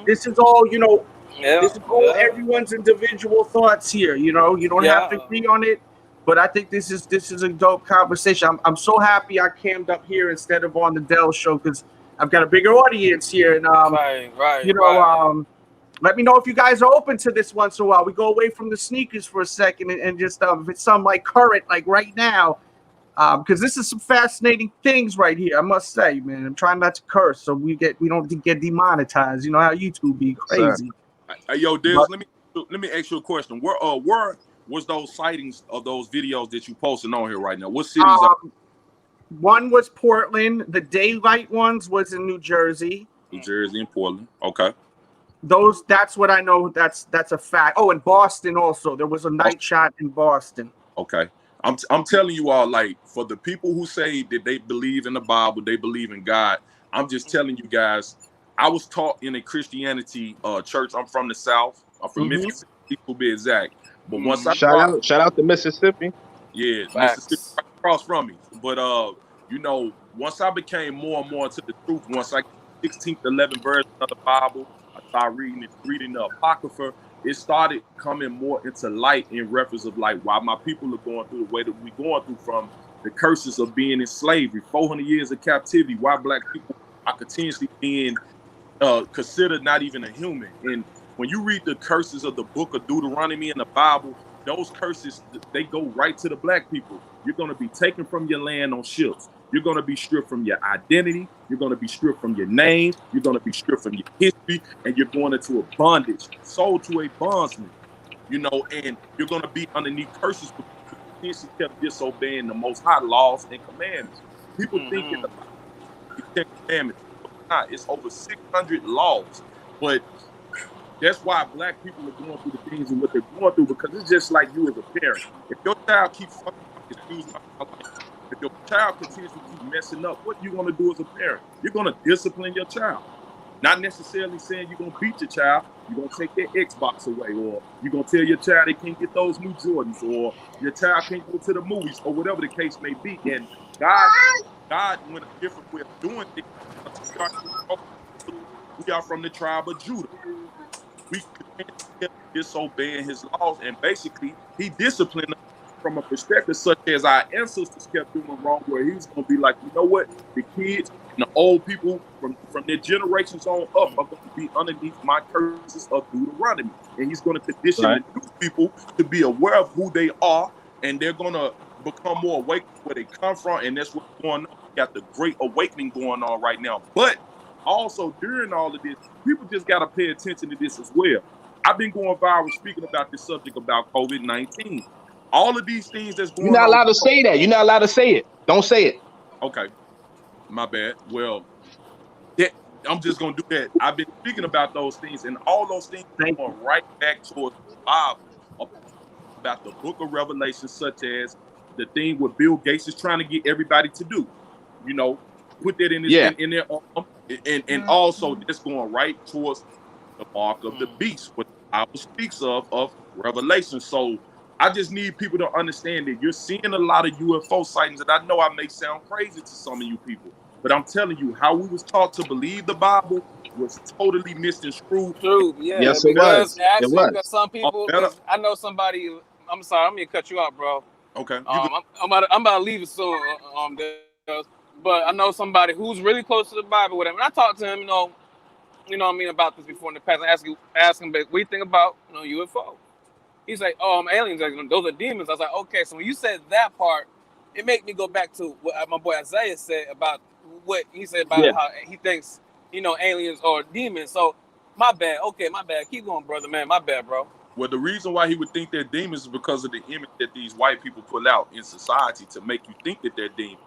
this is all, you know, this is all everyone's individual thoughts here. You know, you don't have to agree on it, but I think this is a dope conversation. I'm so happy I cammed up here instead of on the Dell show because I've got a bigger audience here. And you know, let me know if you guys are open to this once in a while. We go away from the sneakers for a second and just if it's some like current, like right now, because this is some fascinating things right here. I must say, man. I'm trying not to curse, so we don't get demonetized. You know how YouTube be crazy. Hey, yo, Diz, let me ask you a question. Where was those sightings of those videos that you posting on here right now? What cities? One was Portland. The daylight ones was in New Jersey. New Jersey and Portland. Okay. That's what I know. That's a fact. Oh, and Boston also. There was a night shot in Boston. Okay. I'm telling you all, like, for the people who say that they believe in the Bible, they believe in God, I'm just telling you guys, I was taught in a Christianity church. I'm from the South. I'm from Mississippi, to be exact. But once I shout out to Mississippi. Yeah, Mississippi right across from me. But you know, once I became more and more into the truth, once I 16th, 11th version of the Bible, I started reading the Apocrypha. It started coming more into light in reference of like why my people are going through the way that we're going through, from the curses of being in slavery, 400 years of captivity, why black people are continuously being considered not even a human. And when you read the curses of the book of Deuteronomy in the Bible, those curses, they go right to the black people. You're going to be taken from your land on ships. You're going to be stripped from your identity. You're going to be stripped from your name. You're going to be stripped from your history, and you're going into a bondage, sold to a bondsman, you know, and you're going to be underneath curses because you kept disobeying the Most High laws and commandments. People think it's the Ten Commandments. It's over 600 laws, but that's why black people are going through the things and what they're going through, because it's just like you as a parent. If your child keeps fucking up, excuse my language, if your child continues to keep messing up, what you going to do as a parent? You're going to discipline your child. Not necessarily saying you're going to beat your child. You're going to take their Xbox away, or you're going to tell your child they can't get those new Jordans, or your child can't go to the movies, or whatever the case may be. And God went a different way of doing things. We are from the tribe of Judah. We kept disobeying his laws, and basically he disciplined us from a perspective such as our ancestors kept doing wrong, where he's going to be like, you know what, the kids and the old people from their generations on up are going to be underneath my curses of Deuteronomy, and he's going to condition the new people to be aware of who they are, and they're going to become more awake where they come from, and that's what's going on. We got the Great Awakening going on right now, but also during all of this, people just got to pay attention to this as well. I've been going viral speaking about this subject about COVID-19. All of these things that's going on. You're not allowed to say that. You're not allowed to say it. Don't say it. Okay. My bad. Well, I'm just going to do that. I've been speaking about those things, and all those things are going right back towards the Bible, about the book of Revelation, such as the thing what Bill Gates is trying to get everybody to do. You know, put that in their arm. And also that's going right towards the mark of the beast, what the Bible speaks of Revelation. So I just need people to understand that you're seeing a lot of UFO sightings, and I know I may sound crazy to some of you people, but I'm telling you, how we was taught to believe the Bible was totally misconstrued. True, yeah. Yes, it was. Actually, it was. Some people, I know somebody. I'm sorry, I'm gonna cut you out, bro. Okay. I'm about to leave it soon. But I know somebody who's really close to the Bible, whatever. And I talked to him, you know what I mean, about this before in the past. And ask him, what do you think about, UFO? He's like, aliens, like, those are demons. I was like, okay. So when you said that part, it made me go back to what my boy Isaiah said about what he said about how he thinks, aliens are demons. So my bad. Okay, my bad. Keep going, brother, man. My bad, bro. Well, the reason why he would think they're demons is because of the image that these white people put out in society to make you think that they're demons.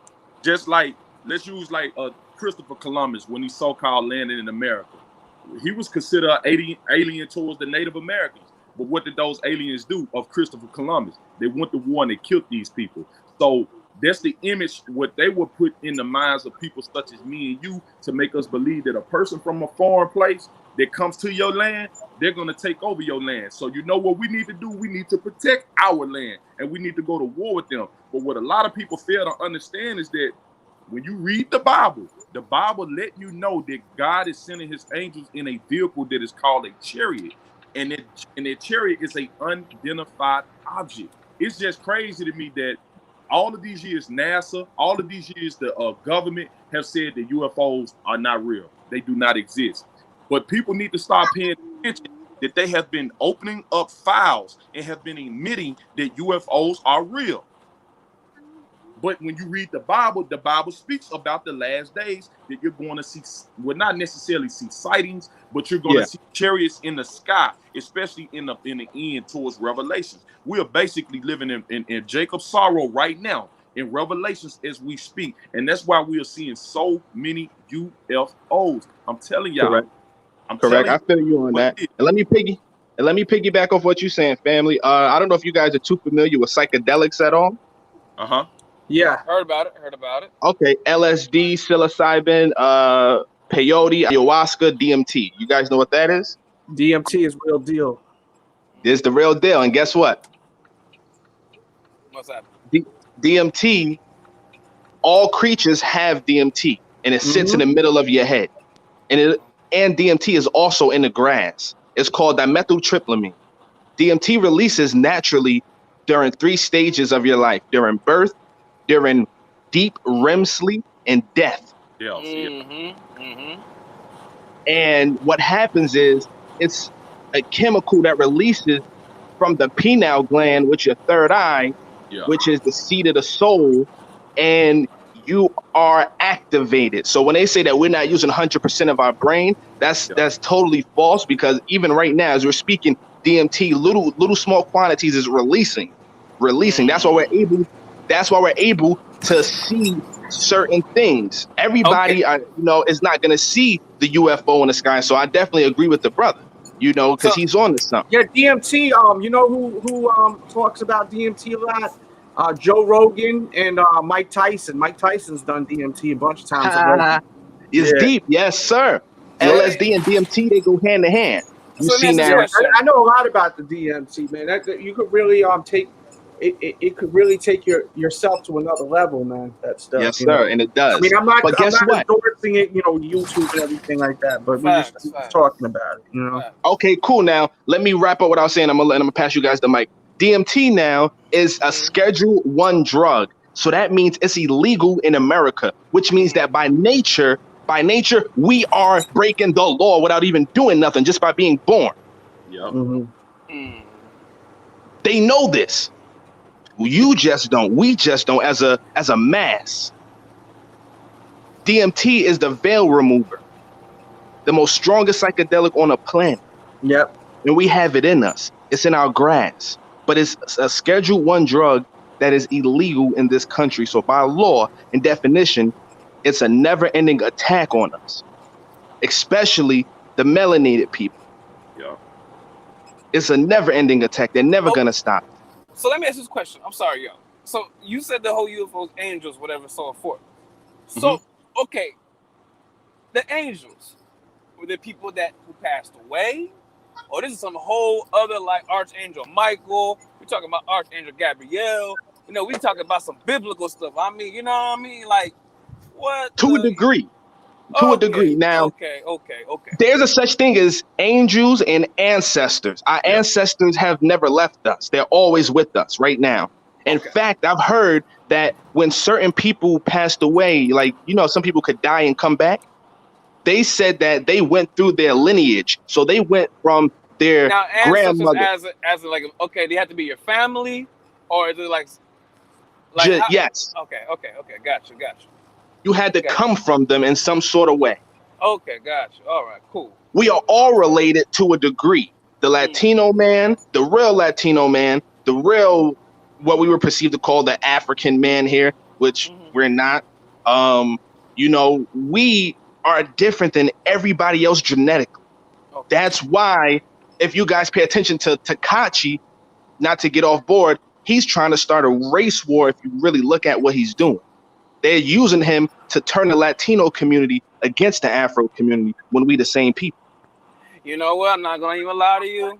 Just like, let's use like Christopher Columbus when he so-called landed in America. He was considered an alien towards the Native Americans. But what did those aliens do of Christopher Columbus? They went to war and they killed these people. So that's the image what they would put in the minds of people such as me and you to make us believe that a person from a foreign place that comes to your land, they're going to take over your land. So you know what we need to do? We need to protect our land, and we need to go to war with them. But what a lot of people fail to understand is that when you read the Bible let you know that God is sending his angels in a vehicle that is called a chariot. And that chariot is an unidentified object. It's just crazy to me that all of these years, NASA, all of these years, the government have said that UFOs are not real. They do not exist. But people need to start paying attention that they have been opening up files and have been admitting that UFOs are real. But when you read the Bible speaks about the last days that you're going to see, well, not necessarily see sightings, but you're going to see chariots in the sky, especially in the end towards Revelations. We are basically living in Jacob's sorrow right now in Revelations as we speak. And that's why we are seeing so many UFOs. I'm telling y'all. Correct. I feel you on that. And let me piggyback off what you're saying, family. I don't know if you guys are too familiar with psychedelics at all. Uh-huh. Yeah. Heard about it. Okay. LSD, psilocybin, peyote, ayahuasca, DMT. You guys know what that is? DMT is real deal. It's the real deal. And guess what? What's that? DMT, all creatures have DMT, and it sits in the middle of your head. And DMT is also in the grass. It's called dimethyltryptamine. DMT releases naturally during 3 stages of your life: during birth, during deep REM sleep, and death. And what happens is it's a chemical that releases from the pineal gland, which is your third eye, which is the seat of the soul, and you are activated. So when they say that we're not using 100% of our brain, that's totally false, because even right now, as we're speaking, DMT, little small quantities is releasing. That's why we're able to see certain things. Everybody, is not going to see the UFO in the sky. So I definitely agree with the brother, because he's on to something. Yeah, DMT. You know who talks about DMT a lot? Joe Rogan and Mike Tyson. Mike Tyson's done DMT a bunch of times. It's deep, yes, sir. LSD and DMT, they go hand to hand. You see now? I know a lot about the DMT, man. That you could really take. It could really take yourself to another level, man. That stuff. Yes, sir, and it does. I mean, I'm not endorsing it, YouTube and everything like that, but we're just talking about it, Okay, cool. Now, let me wrap up what I was saying. I'm gonna pass you guys the mic. DMT now is a Schedule 1 drug. So that means it's illegal in America, which means that by nature, we are breaking the law without even doing nothing, just by being born. They know this. You just don't. We just don't as a mass. DMT is the veil remover, the most strongest psychedelic on the planet. Yep. And we have it in us. It's in our grass. But it's a Schedule 1 drug that is illegal in this country. So by law and definition, it's a never-ending attack on us, especially the melanated people. Yeah. It's a never-ending attack. They're never going to stop. So let me ask this question. I'm sorry, yo. So you said the whole UFOs, angels, whatever, so forth. So, okay, the angels, were the people who passed away? Or this is some whole other, like Archangel Michael? We're talking about Archangel Gabriel. We talking about some biblical stuff. I mean, you know what I mean? Like, what? To a degree. To a degree. Now, okay. There's a such thing as angels and ancestors. Our ancestors have never left us. They're always with us right now. In fact, I've heard that when certain people passed away, like, some people could die and come back. They said that they went through their lineage. So they went from their grandmother. As like, okay, they have to be your family, or is it like yes. Okay. Gotcha. You had to come from them in some sort of way. Okay, gotcha. All right, cool. We are all related to a degree. The Latino man, the real Latino man, the real, what we were perceived to call the African man here, which we're not. We are different than everybody else genetically. Okay. That's why, if you guys pay attention to Tekashi, not to get off board, he's trying to start a race war if you really look at what he's doing. They're using him to turn the Latino community against the Afro community when we the same people. You know what? I'm not gonna even lie to you.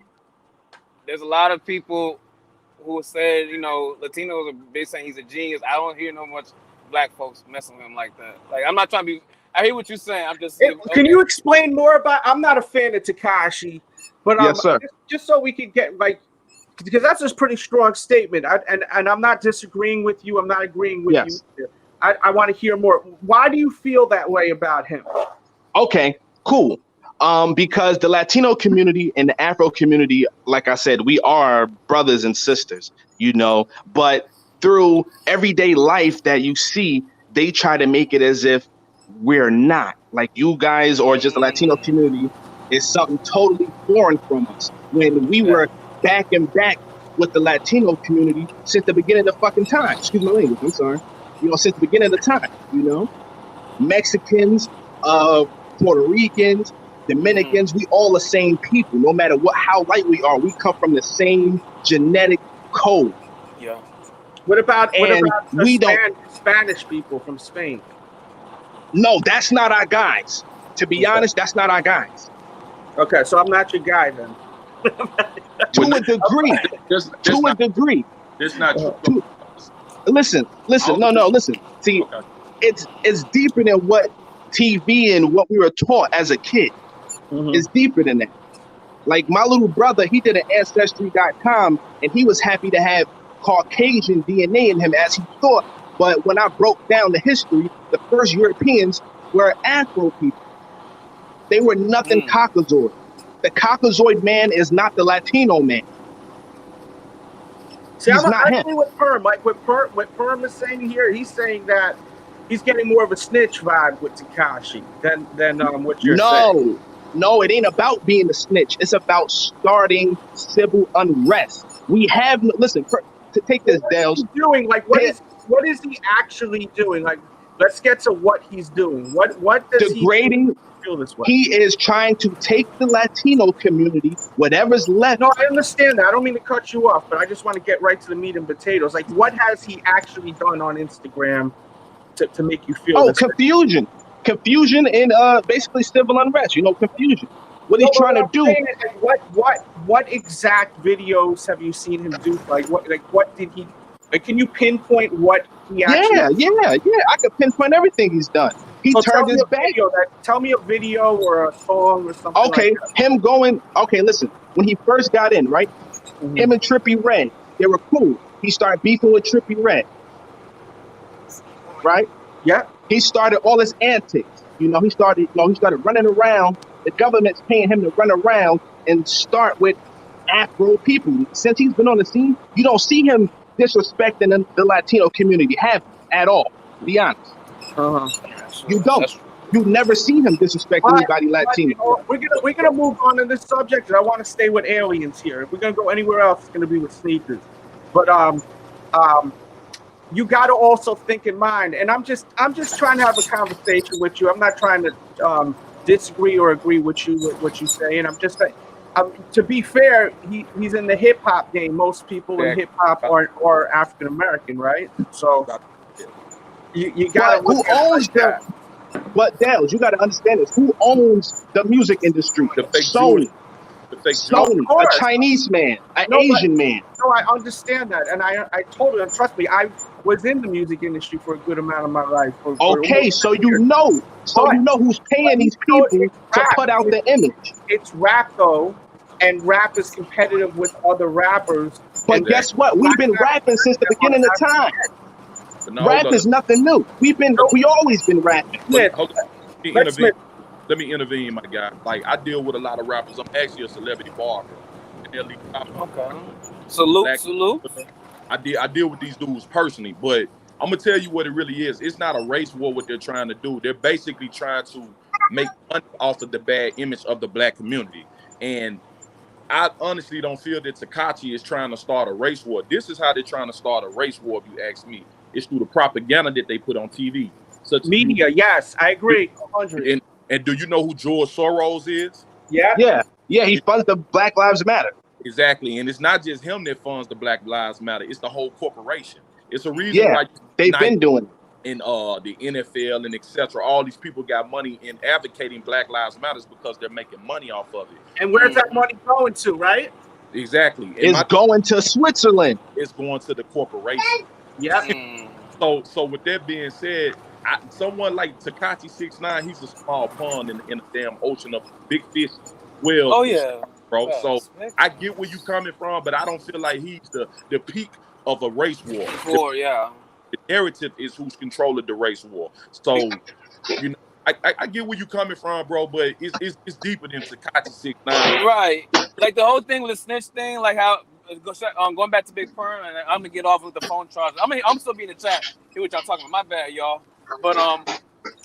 There's a lot of people who said, you know, Latinos are big saying he's a genius. I don't hear no much black folks messing with him like that. Like, I'm not trying to be. I hear what you're saying. I'm just. Can you explain more about? I'm not a fan of Tekashi, but Yes, sir. just so we could get like, because that's a pretty strong statement. And I'm not disagreeing with you. I'm not agreeing with Yes. you. I want to hear more. Why do you feel that way about him? Okay, cool. Because the Latino community and the Afro community, like I said, we are brothers and sisters, you know, but through everyday life that you see, they try to make it as if we're not. Like you guys or just the Latino community is something totally foreign from us. When we were back and back with the Latino community since the beginning of fucking time. Excuse my language, I'm sorry. You know, since the beginning of the time, you know, Mexicans, Puerto Ricans, Dominicans, we all the same people. No matter how light we are, we come from the same genetic code. Yeah. What about we Spanish people from Spain? No, that's not our guys. To be honest, that's not our guys. Okay, so I'm not your guy then. To a degree. To a degree. It's not true. Listen. No, listen. See, it's deeper than what TV and what we were taught as a kid. It's deeper than that. Like my little brother, he did an Ancestry.com and he was happy to have Caucasian DNA in him as he thought. But when I broke down the history, the first Europeans were Afro people. They were nothing Caucasoid. The Caucasoid man is not the Latino man. See, I'm agree with Perm. Like what Perm is saying here, he's saying that he's getting more of a snitch vibe with Tekashi than what you're saying. No, it ain't about being a snitch. It's about starting civil unrest. We have listen. To take this, Dales. Doing like what is he actually doing? Like, let's get to what he's doing. What does degrading? He feel this way? He is trying to take the Latino community, whatever's left. No, I understand that. I don't mean to cut you off, but I just want to get right to the meat and potatoes. Like, what has he actually done on Instagram to make you feel? Oh, confusion. Confusion and basically civil unrest, you know, confusion. What he's trying to do. What exact videos have you seen him do? What did he? Like, can you pinpoint what he actually? Yeah. I can pinpoint everything he's done. He turned his back. Tell me a video or a song or something. Okay, like that. him going. Okay, listen. When he first got in, right? Him and Trippie Redd, they were cool. He started beefing with Trippie Redd. Right? Yeah. He started all his antics. You know, he started running around. The government's paying him to run around and start with Afro people. Since he's been on the scene, you don't see him disrespecting the Latino community at all. To be honest. You don't. You never see him disrespect anybody Latino. We're gonna move on to this subject, and I want to stay with aliens here. If we're gonna go anywhere else, it's gonna be with sneakers. But you got to also think in mind, and I'm just trying to have a conversation with you. I'm not trying to disagree or agree with what you say, and I'm just saying. To be fair, he's in the hip hop game. Most people in hip hop are African American, right? So you got to. Who owns them? But Dales, you got to understand this. Who owns the music industry? The fake Sony. Sony, a Chinese man, an Asian man. No, I understand that, and I totally trust me. I was in the music industry for a good amount of my life. So you know who's paying these people to put out the image. It's rap though, and rap is competitive with other rappers. But guess what? We've been rapping since the beginning of time. Rap is nothing new. We always been rapping. Let me intervene, my guy. Like, I deal with a lot of rappers. I'm actually a celebrity barber. Okay. Salute. I deal with these dudes personally, but I'm gonna tell you what it really is. It's not a race war what they're trying to do. They're basically trying to make money off of the bad image of the black community. And I honestly don't feel that Tekashi is trying to start a race war. This is how they're trying to start a race war, if you ask me. It's through the propaganda that they put on TV. Such media, yes, I agree. 100. And do you know who George Soros is? Yeah. He funds the Black Lives Matter. Exactly. And it's not just him that funds the Black Lives Matter. It's the whole corporation. It's a reason why they've been doing it. in the NFL and etc. All these people got money in advocating Black Lives Matters because they're making money off of it. And where's that money going to, right? Exactly. And It's going to Switzerland. It's going to the corporation. Yeah. So with that being said, someone like Tekashi 6ix9ine, he's a small pond in a damn ocean of big fish. Well, Oh yeah, bro. Yes. So I get where you coming from, but I don't feel like he's the peak of a race war. The narrative is who's controlling the race war. So, you know, I get where you coming from, bro, but it's deeper than Tekashi 6ix9ine. Right. Like the whole thing with the snitch thing, like how going back to Big Perm, and I'm gonna get off with the phone charge. I'm still being in the chat. Hear what y'all talking about? My bad, y'all. But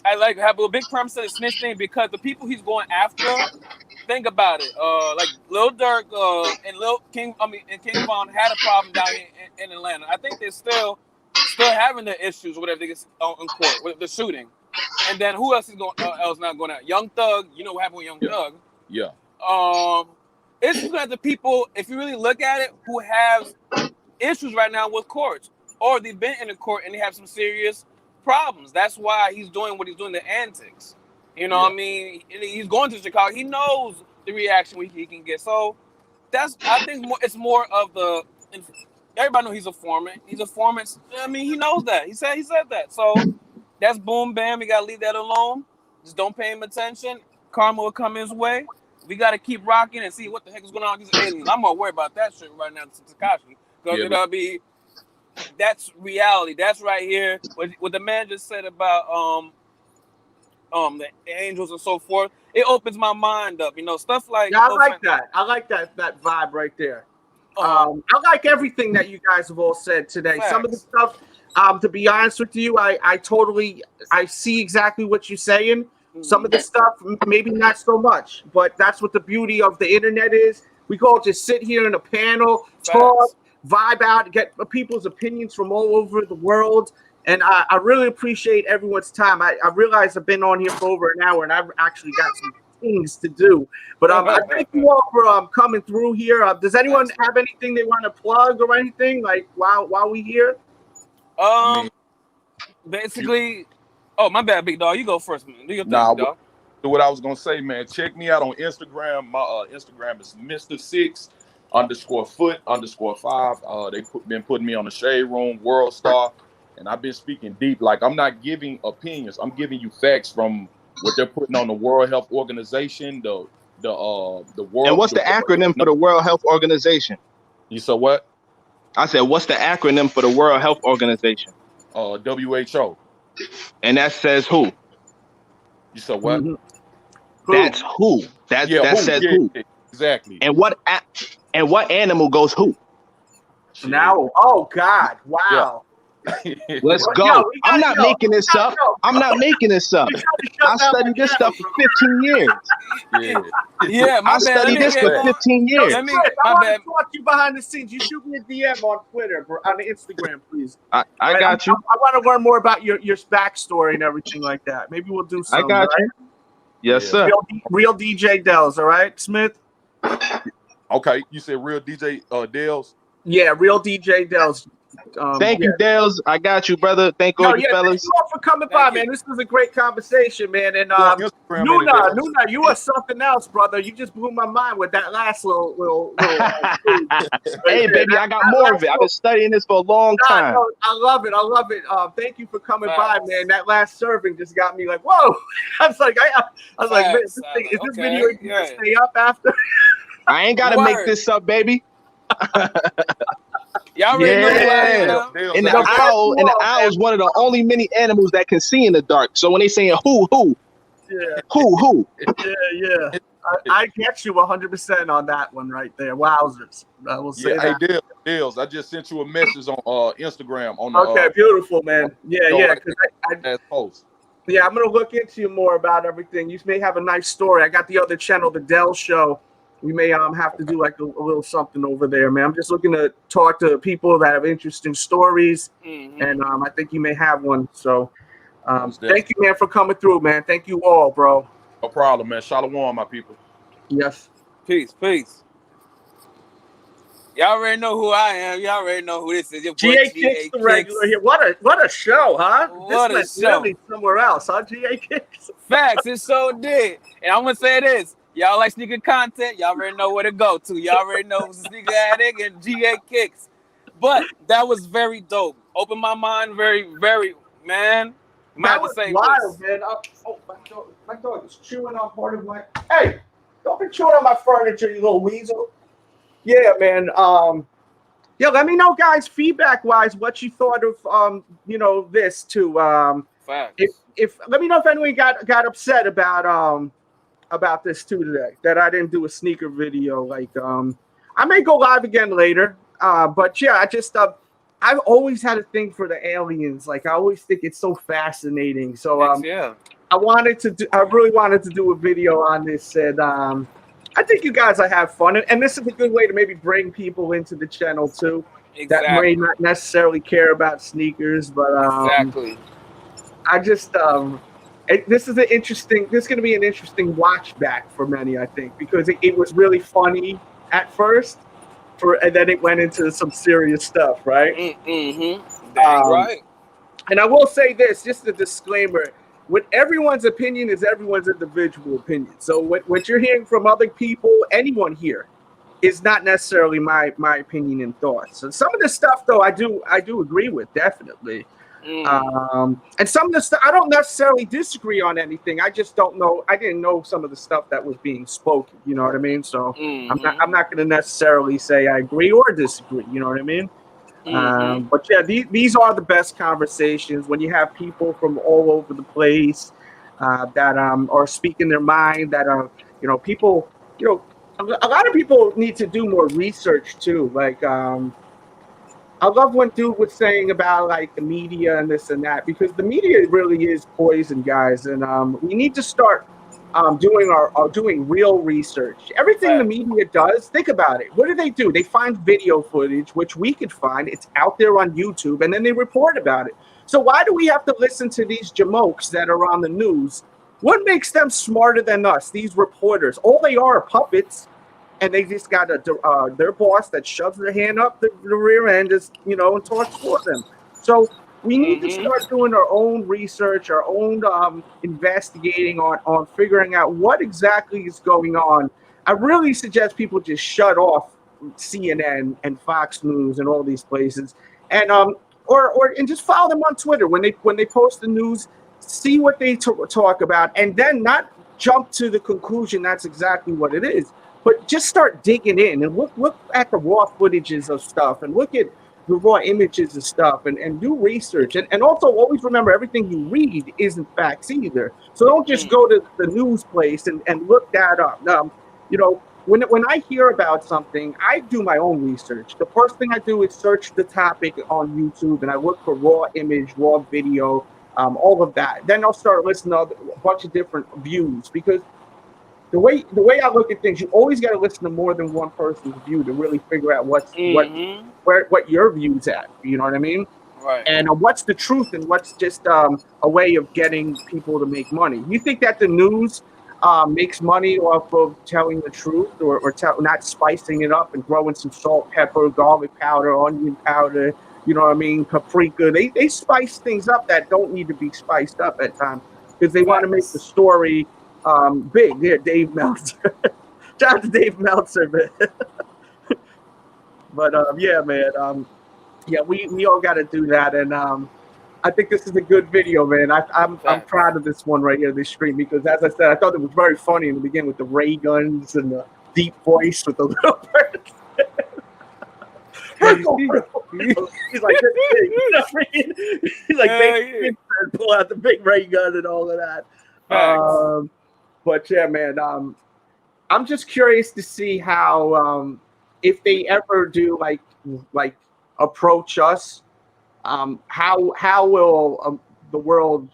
I like how Big Perm said the snitch thing because the people he's going after. Think about it. Like Lil Durk and King Von had a problem down here in Atlanta. I think they're still having the issues, whatever they get in court with the shooting. And then who else is not going out? Young Thug. You know what happened with Young Thug? Yeah. It's looking at the people, if you really look at it, who have issues right now with courts, or they've been in the court and they have some serious problems. That's why he's doing what he's doing, the antics. You know what I mean? He's going to Chicago. He knows the reaction he can get. So I think it's more of the. Everybody knows he's a foreman. He's a foreman. I mean, he knows that. He said that. So that's boom, bam. We gotta leave that alone. Just don't pay him attention. Karma will come his way. We gotta keep rocking and see what the heck is going on with these aliens. I'm more worried about that shit right now, Tekashi, because that's reality. That's right here. What the man just said about the angels and so forth. It opens my mind up. You know, stuff like. Yeah, I like that. I like that vibe right there. I like everything that you guys have all said today. Facts. Some of the stuff, to be honest with you, I see exactly what you're saying. Some of the stuff, maybe not so much, but that's what the beauty of the internet is. We can all just sit here in a panel, talk, vibe out, get people's opinions from all over the world. And I really appreciate everyone's time. I realize I've been on here for over an hour, and I've actually got some things to do. But I thank you all for coming through here. Does anyone have anything they want to plug or anything like while we here? Basically, my bad, big dog. You go first, man. Do your thing, dog. What I was gonna say, man. Check me out on Instagram. My Instagram is Mr.6_foot_5. They been putting me on the Shade Room, World Star, and I've been speaking deep. Like, I'm not giving opinions. I'm giving you facts from what they're putting on the World Health Organization, the world. And what's the acronym for the World Health Organization? You said what? I said, what's the acronym for the World Health Organization? WHO. And that says who? You said what? That's who. That says who. Exactly. And what animal goes who? Now, oh God, wow. Let's go. I'm not making this up. I'm not making this up. I studied this stuff for 15 years. Yeah, I studied this for 15 years. I want to talk to you behind the scenes. You shoot me a DM on Twitter, on Instagram, please. I got you. I want to learn more about your backstory and everything like that. Maybe we'll do something. I got you. Yes, sir. Real DJ Delz, all right, Smith? Okay, you said Real DJ Delz? Yeah, Real DJ Delz. Thank you, Dales. I got you, brother. Thank all you fellas. Thank you all for coming by, man. This was a great conversation, man. And Nuna, you are something else, brother. You just blew my mind with that last little Hey, baby, I got more of it. I've been studying this for a long time. No, I love it. Thank you for coming by, man. That last serving just got me like, whoa. I was like, man, is this video gonna stay up after? I ain't gotta make this up, baby. Y'all ready? And the owl is one of the only many animals that can see in the dark. So when they saying who, who? Yeah. I get you 100% on that one right there. Wowzers. I will say that. Hey, Dales, I just sent you a message on Instagram. Okay, beautiful, man. Yeah. Post. Yeah, I'm gonna look into you more about everything. You may have a nice story. I got the other channel, the Delz Show. We may have to do like a little something over there, man. I'm just looking to talk to people that have interesting stories, and I think you may have one. So thank you, man, for coming through, man. Thank you all, bro. No problem, man. Shalom, my people. Yes. Peace. Y'all already know who I am. Y'all already know who this is. Your boy GA GA Kicks the regular here. What a show, huh? What a This show. went really somewhere else, huh? GA Kicks. Facts, it so did. And I'm gonna say this: y'all like sneaker content. Y'all already know where to go to. Y'all already know it's Sneaker Addict and GA Kicks. But that was very dope. Opened my mind, very, very, man. That was wild, man. Oh, my dog is chewing on part of my. Hey, don't be chewing on my furniture, you little weasel. Yeah, man. Yeah, let me know, guys, feedback-wise, what you thought of this too. Facts. If let me know if anyone got upset about this too today, that I didn't do a sneaker video. Like, I may go live again later. But yeah, I've always had a thing for the aliens. Like, I always think it's so fascinating. So yeah. I really wanted to do a video on this, and I think you guys will have fun. And this is a good way to maybe bring people into the channel too, that may not necessarily care about sneakers, but exactly. I just this is going to be an interesting watch back for many, I think, because it was really funny at first, and then it went into some serious stuff, right? Mm-hmm. Dang right. And I will say this, just a disclaimer: what everyone's opinion is everyone's individual opinion. So what you're hearing from other people, anyone here, is not necessarily my opinion and thoughts. So some of the stuff, though, I do agree with, definitely. And some of the stuff I don't necessarily disagree on anything. I just don't know. I didn't know some of the stuff that was being spoken. You know what I mean? So I'm not going to necessarily say I agree or disagree. You know what I mean? But yeah, these are the best conversations when you have people from all over the place that are speaking their mind. That are people. A lot of people need to do more research too. Like I love what dude was saying about like the media and this and that, because the media really is poison, guys, and we need to start doing real research. Everything the media does, think about it. What do? They find video footage, which we could find. It's out there on YouTube, and then they report about it. So why do we have to listen to these jamokes that are on the news? What makes them smarter than us? These reporters, all they are puppets. And they just got their boss that shoves their hand up the rear end, and talks for them. So we need to start doing our own research, our own investigating on figuring out what exactly is going on. I really suggest people just shut off CNN and Fox News and all these places, and and just follow them on Twitter when they post the news. See what they talk about, and then not jump to the conclusion that's exactly what it is. But just start digging in and look at the raw footages of stuff, and look at the raw images of stuff, and do research. And also always remember, everything you read isn't facts either. So don't just go to the news place and look that up. When I hear about something, I do my own research. The first thing I do is search the topic on YouTube, and I look for raw image, raw video, all of that. Then I'll start listening to a bunch of different views, because the way I look at things, you always got to listen to more than one person's view to really figure out what your view's at. You know what I mean? Right. And what's the truth, and what's just a way of getting people to make money. You think that the news makes money off of telling the truth, or not spicing it up and throwing some salt, pepper, garlic powder, onion powder, you know what I mean, paprika. They spice things up that don't need to be spiced up at times, because they want to make the story big. Yeah, Dave Meltzer. Shout out to Dave Meltzer, man. But yeah, man. Yeah, we all got to do that, and I think this is a good video, man. I'm proud of this one right here, this stream, because as I said, I thought it was very funny in the beginning with the ray guns and the deep voice with the little birds. He's like this big, you know what I mean? He's like big, pull out the big ray gun and all of that. But yeah, man, I'm just curious to see how if they ever do like approach us, how will the world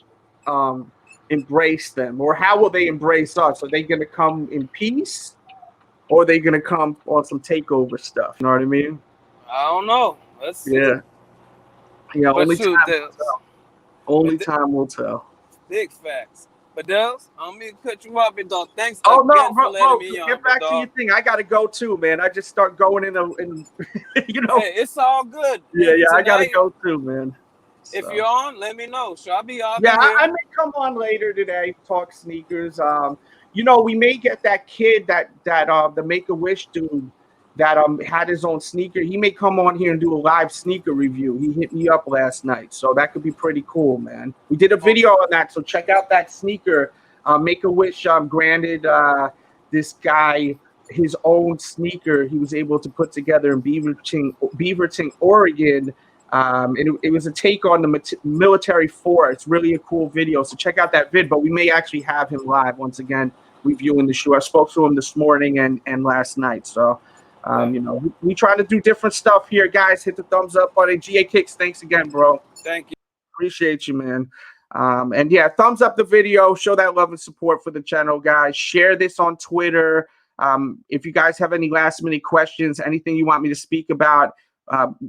embrace them, or how will they embrace us? Are they going to come in peace, or are they going to come on some takeover stuff? You know what I mean? I don't know. Let's see. Yeah. Only time will tell. Only time will tell. Big facts. But Dels, I'm gonna cut you off, big dog. Thanks Oh no, again for letting bro, me on, get big back to your dog. thing. I gotta go too, man. I just start going in you know. Hey, it's all good. Yeah, And yeah, I gotta tonight, go too, man. if So. you're on, let me know. So I'll Yeah, be here. I may come on later today, talk sneakers. You know, we may get that kid that the Make-A-Wish dude that had his own sneaker. He may come on here and do a live sneaker review. He hit me up last night, so that could be pretty cool, man. We did a video on that, so check out that sneaker. Make-A-Wish granted this guy his own sneaker he was able to put together in Beaverton, Oregon. It was a take on the military force. It's really a cool video. So check out that vid, but we may actually have him live once again reviewing the shoe. I spoke to him this morning and last night. So, you know, we try to do different stuff here, guys. Hit the thumbs up button. GA Kicks, thanks again, bro. Thank you. Appreciate you, man. And yeah, thumbs up the video. Show that love and support for the channel, guys. Share this on Twitter. If you guys have any last minute questions, anything you want me to speak about,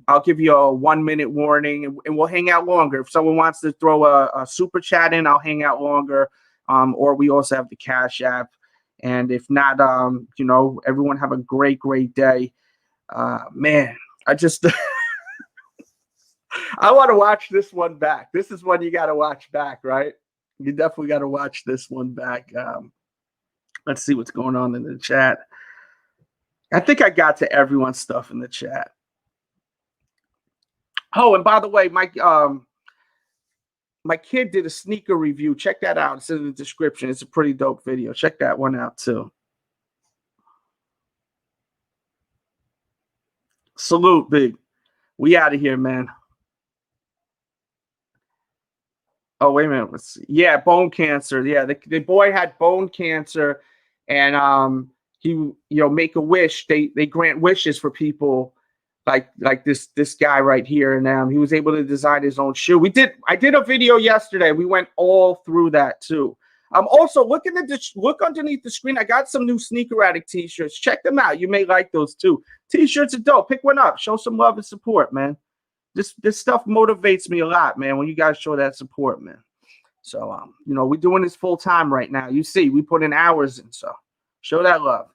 I'll give you a 1 minute warning and we'll hang out longer. If someone wants to throw a super chat in, I'll hang out longer. Or we also have the Cash App. And if not, you know, everyone have a great, great day. Man, I just I want to watch this one back. This is one you got to watch back, right? You definitely got to watch this one back. Let's see what's going on in the chat. I think I got to everyone's stuff in the chat. Oh, and by the way, my kid did a sneaker review. Check that out. It's in the description. It's a pretty dope video. Check that one out too. Salute, Big. We out of here, man. Oh, wait a minute. Let's see. Yeah, bone cancer. Yeah, the boy had bone cancer, and he, you know, Make-A-Wish. They grant wishes for people like this guy right here, and he was able to design his own shoe. I did a video yesterday. We went all through that too. Also look underneath the screen. I got some new Sneaker Addict t-shirts. Check them out. You may like those too. T-shirts are dope. Pick one up. Show some love and support, man. This stuff motivates me a lot, man, when you guys show that support, man. So, you know, we're doing this full time right now. You see, we put in hours in, so show that love.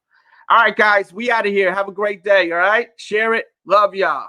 All right, guys, we out of here. Have a great day, all right? Share it. Love y'all.